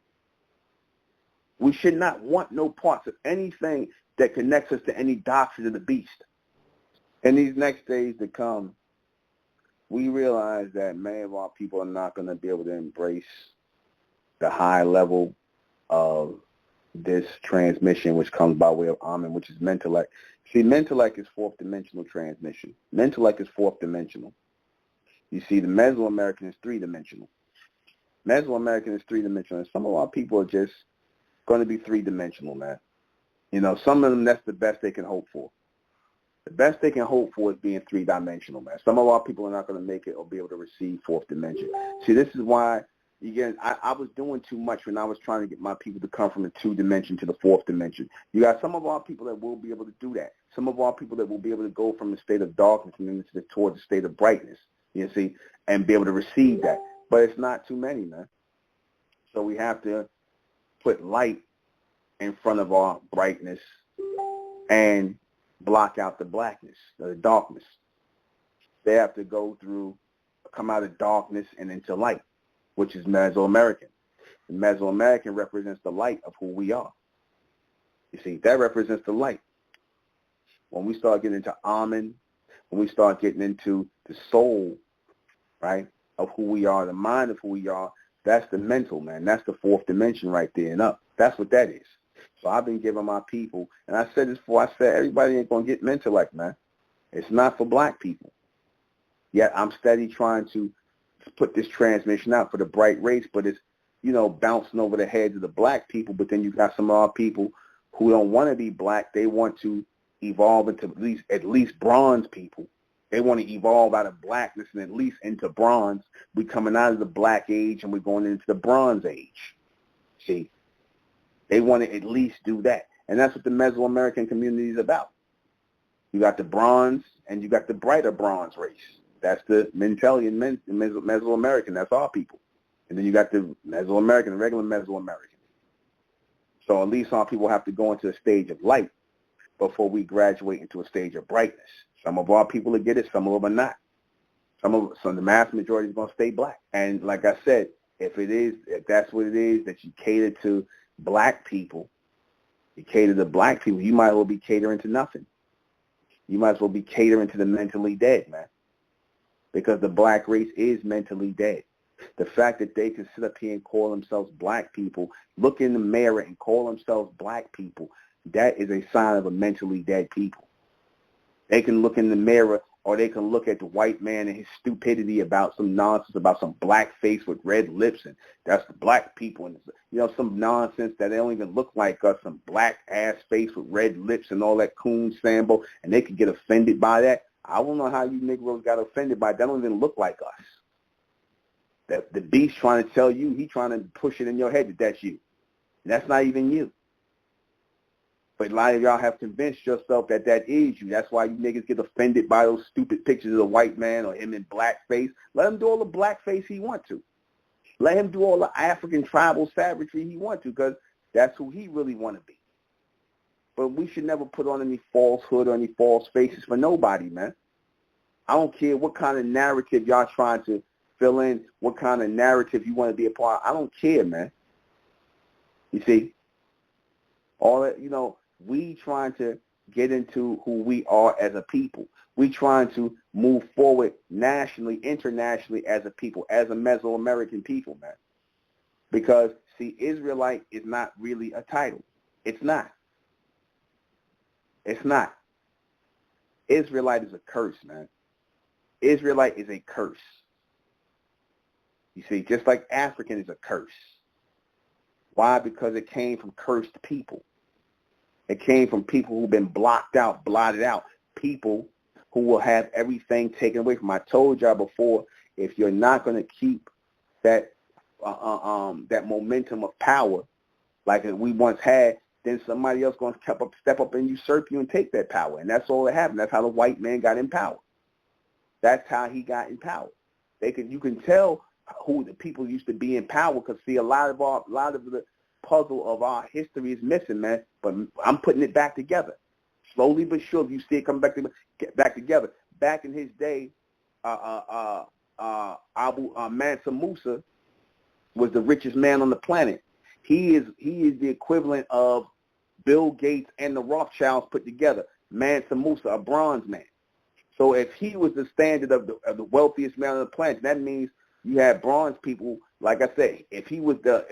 We should not want no parts of anything that connects us to any doctrine of the beast. In these next days to come, we realize that many of our people are not going to be able to embrace the high level of this transmission, which comes by way of Amen, which is Mentellect. See, Mentellect is fourth dimensional transmission. Mentellect is fourth dimensional. You see, the Mesoamerican is three-dimensional. Mesoamerican is three-dimensional, and some of our people are just going to be three-dimensional, man. Some of them, that's the best they can hope for. The best they can hope for is being three-dimensional, man. Some of our people are not going to make it or be able to receive fourth dimension. See, this is why, again, I was doing too much when I was trying to get my people to come from the two-dimension to the fourth dimension. You got some of our people that will be able to do that. Some of our people that will be able to go from the state of darkness and towards the state of brightness, you see, and be able to receive that. But it's not too many, man. So we have to put light in front of our brightness and block out the blackness, the darkness. They have to come out of darkness and into light, which is Mesoamerican. The Mesoamerican represents the light of who we are. You see, that represents the light. When we start getting into Amen, when we start getting into the soul, right, of who we are, the mind of who we are, that's the mental, man. That's the fourth dimension right there and up. That's what that is. So I've been giving my people, and I said this before, I said everybody ain't going to get Mentellect, man. It's not for black people. Yet I'm steady trying to put this transmission out for the bright race, but it's, bouncing over the heads of the black people. But then you got some of our people who don't want to be black. They want to evolve into at least bronze people. They want to evolve out of blackness and at least into bronze. We're coming out of the black age and we're going into the bronze age. See, they want to at least do that. And that's what the Mesoamerican community is about. You got the bronze and you got the brighter bronze race. That's the Mentelian, Mesoamerican. That's our people. And then you got the Mesoamerican, the regular Mesoamerican. So at least our people have to go into a stage of light before we graduate into a stage of brightness. Some of our people will get it, some of them are not. So the mass majority is going to stay black. And like I said, if that's what it is, that you cater to black people, you cater to black people, you might as well be catering to nothing. You might as well be catering to the mentally dead, man. Because the black race is mentally dead. The fact that they can sit up here and call themselves black people, look in the mirror and call themselves black people, that is a sign of a mentally dead people. They can look in the mirror, or they can look at the white man and his stupidity about some nonsense, about some black face with red lips, and that's the black people, and some nonsense that they don't even look like us, some black ass face with red lips and all that coon sambo, and they can get offended by that. I don't know how you Negroes got offended by it. They don't even look like us. That the beast trying to tell you, he trying to push it in your head that that's you. And that's not even you. But a lot of y'all have convinced yourself that that is you. That's why you niggas get offended by those stupid pictures of the white man or him in blackface. Let him do all the blackface he want to. Let him do all the African tribal savagery he want to, because that's who he really want to be. But we should never put on any falsehood or any false faces for nobody, man. I don't care what kind of narrative y'all trying to fill in, what kind of narrative you want to be a part of. I don't care, man. You see? All that, we trying to get into who we are as a people. We trying to move forward nationally, internationally as a people, as a Mesoamerican people, man. Because, see, Israelite is not really a title. It's not. It's not. Israelite is a curse, man. Israelite is a curse. You see, just like African is a curse. Why? Because it came from cursed people. It came from people who've been blocked out, blotted out. People who will have everything taken away from them. I told y'all before, if you're not going to keep that that momentum of power like we once had, then somebody else going to step up and usurp you and take that power. And that's all that happened. That's how the white man got in power. That's how he got in power. You can tell who the people used to be in power, because see, a lot of the puzzle of our history is missing, man. But I'm putting it back together, slowly but surely. You see it come back together. Back in his day, Mansa Musa was the richest man on the planet. He is the equivalent of Bill Gates and the Rothschilds put together. Mansa Musa, a bronze man. So if he was the standard of the wealthiest man on the planet, that means you had bronze people. Like I said, if he was the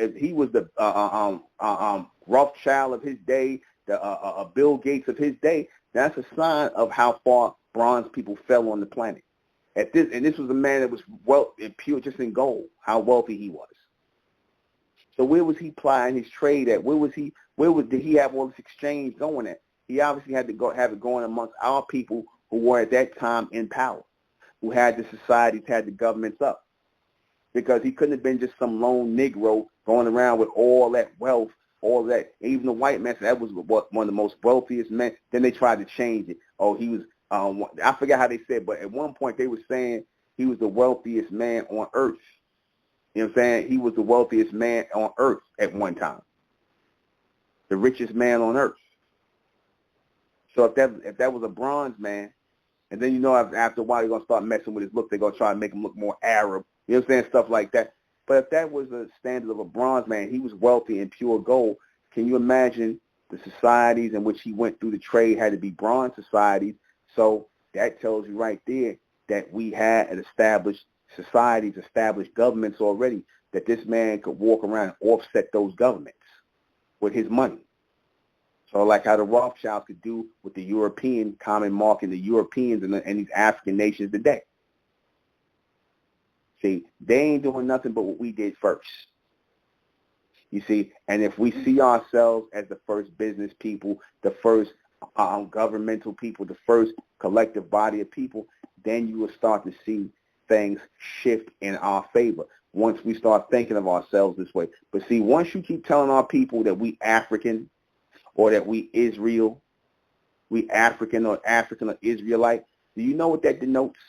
Rothschild of his day, the Bill Gates of his day, that's a sign of how far bronze people fell on the planet. This was a man that was pure just in gold, how wealthy he was. So where was he plying his trade at? Did he have all this exchange going at? He obviously had to have it going amongst our people who were at that time in power, who had the societies, had the governments up. Because he couldn't have been just some lone Negro going around with all that wealth, all that. Even the white man said that was one of the most wealthiest men. Then they tried to change it. Oh, he was, I forgot how they said, but at one point they were saying he was the wealthiest man on earth. You know what I'm saying? He was the wealthiest man on earth at one time. The richest man on earth. So if that was a bronze man, and then after a while you're gonna start messing with his look, they're gonna try to make him look more Arab. You know what I'm saying? Stuff like that. But if that was a standard of a bronze man, he was wealthy and pure gold. Can you imagine the societies in which he went through the trade had to be bronze societies? So that tells you right there that we had an established societies, established governments already, that this man could walk around and offset those governments with his money. So like how the Rothschilds could do with the European common market, the Europeans and these African nations today. See, they ain't doing nothing but what we did first. You see, and if we see ourselves as the first business people, the first governmental people, the first collective body of people, then you will start to see things shift in our favor once we start thinking of ourselves this way. But see, once you keep telling our people that we African or that we Israel, we African or Israelite, do you know what that denotes?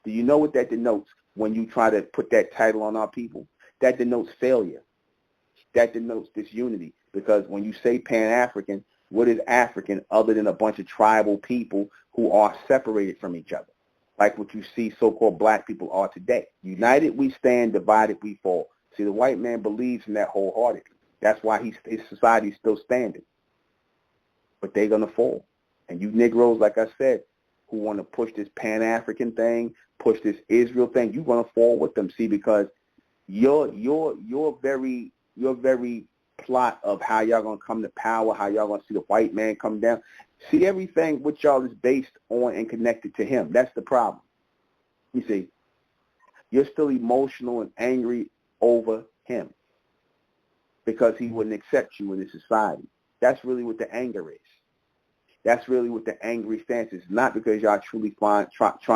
Do you know what that denotes when you try to put that title on our people? That denotes failure. That denotes disunity. Because when you say Pan-African, what is African other than a bunch of tribal people who are separated from each other? Like what you see so-called black people are today. United we stand, divided we fall. See, the white man believes in that wholeheartedly. That's why his society is still standing. But they're going to fall. And you Negroes, like I said, who want to push this Pan-African thing, push this Israel thing, you're going to fall with them. See, because your very plot of how y'all going to come to power, how y'all going to see the white man come down, see, everything with y'all is based on and connected to him. That's the problem. You see, you're still emotional and angry over him because he wouldn't accept you in his society. That's really what the anger is. That's really what the angry stance is. Not because y'all truly trying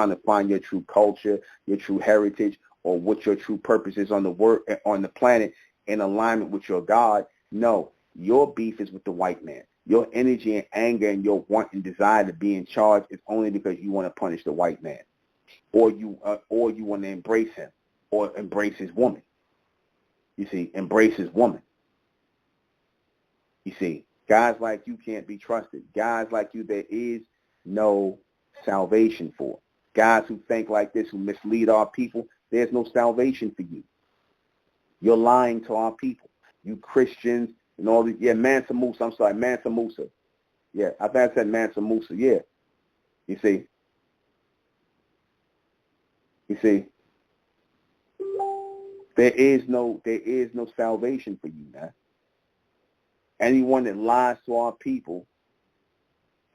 to find your true culture, your true heritage, or what your true purpose is on the planet in alignment with your God. No, your beef is with the white man. Your energy and anger and your want and desire to be in charge is only because you want to punish the white man, or you want to embrace him, or embrace his woman. You see, embrace his woman. You see, guys like you can't be trusted. Guys like you, there is no salvation for. Guys who think like this, who mislead our people, there's no salvation for you. You're lying to our people. You Christians and all these. Yeah, Mansa Musa. I'm sorry, Mansa Musa. Yeah, I think I said Mansa Musa. Yeah. You see. You see. There is no salvation for you, man. Anyone that lies to our people,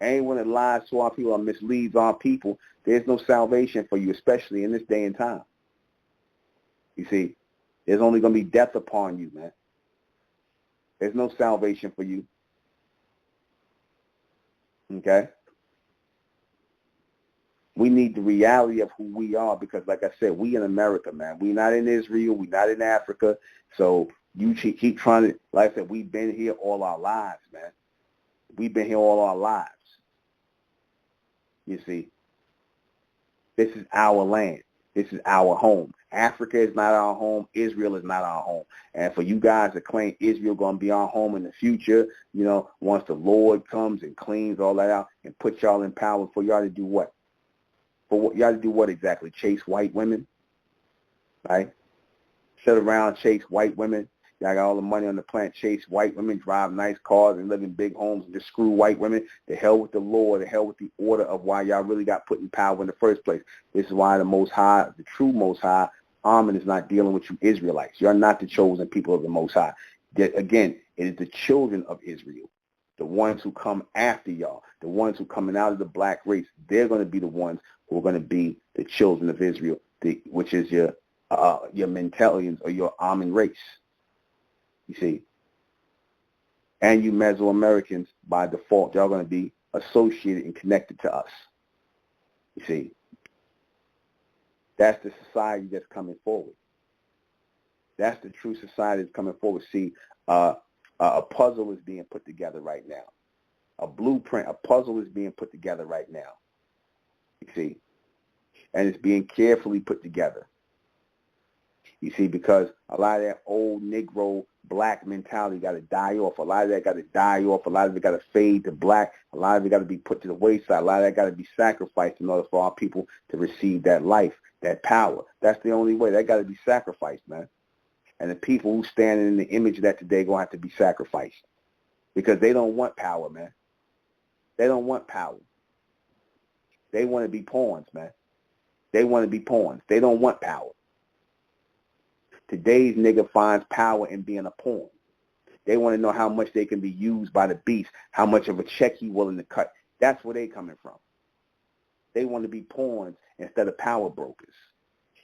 or misleads our people, there's no salvation for you, especially in this day and time. You see, there's only going to be death upon you, man. There's no salvation for you. Okay? We need the reality of who we are because, like I said, we in America, man. We not in Israel. We not in Africa. So you keep trying to, like I said, we've been here all our lives, man. We've been here all our lives. You see, this is our land. This is our home. Africa is not our home. Israel is not our home. And for you guys to claim Israel going to be our home in the future, you know, once the Lord comes and cleans all that out and puts y'all in power, for y'all to do what? For what y'all to do what exactly? Chase white women, right? Sit around, chase white women. Y'all got all the money on the planet, chase white women, drive nice cars, and live in big homes, and just screw white women. The hell with the law, the hell with the order of why y'all really got put in power in the first place. This is why the Most High, the true Most High, Amen, is not dealing with you Israelites. You're not the chosen people of the Most High. Again, it is the children of Israel, the ones who come after y'all, the ones who coming out of the black race. They're going to be the ones who are going to be the children of Israel, which is your Mentalians or your Amen race. You see, and you Mesoamericans, by default, y'all going to be associated and connected to us. You see, that's the society that's coming forward. That's the true society that's coming forward. See, a puzzle is being put together right now. A blueprint, a puzzle is being put together right now. You see, and it's being carefully put together. You see, because a lot of that old Negro black mentality got to die off. A lot of that got to die off. A lot of it got to fade to black. A lot of it got to be put to the wayside. A lot of that got to be sacrificed in order for our people to receive that life, that power. That's the only way. That got to be sacrificed, man. And the people who stand in the image of that today going to have to be sacrificed because they don't want power, man. They don't want power. They want to be pawns, man. They want to be pawns. They don't want power. Today's nigga finds power in being a pawn. They want to know how much they can be used by the beast, how much of a check he willing to cut. That's where they coming from. They want to be pawns instead of power brokers.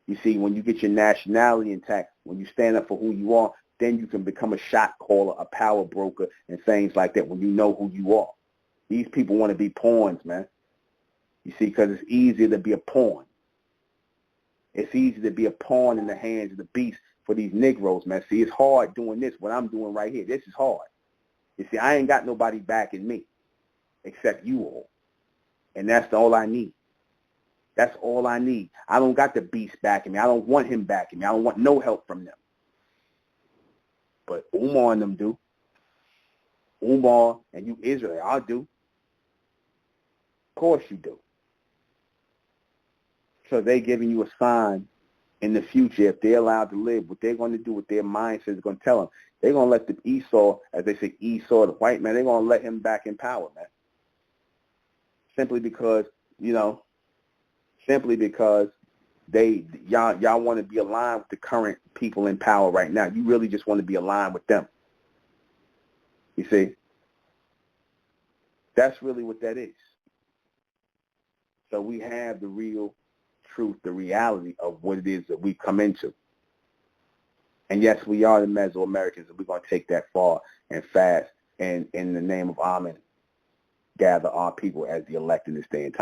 You see, when you get your nationality intact, when you stand up for who you are, then you can become a shot caller, a power broker, and things like that when you know who you are. These people want to be pawns, man. You see, because it's easier to be a pawn. It's easy to be a pawn in the hands of the beast for these Negroes, man. See, it's hard doing this, what I'm doing right here. This is hard. You see, I ain't got nobody backing me except you all. And that's all I need. That's all I need. I don't got the beast backing me. I don't want him backing me. I don't want no help from them. But Umar and them do. Umar and you Israel, I do. Of course you do. So they giving you a sign in the future, if they're allowed to live, what they're going to do, what their mindset is going to tell them. They're going to let the Esau, as they say, Esau, the white man, they're going to let him back in power, man. Simply because, you know, y'all want to be aligned with the current people in power right now. You really just want to be aligned with them. You see? That's really what that is. So we have the real truth, the reality of what it is that we come into. And yes, we are the Mesoamericans, and we're going to take that far and fast, and in the name of Amen, gather our people as the elect in this day and time.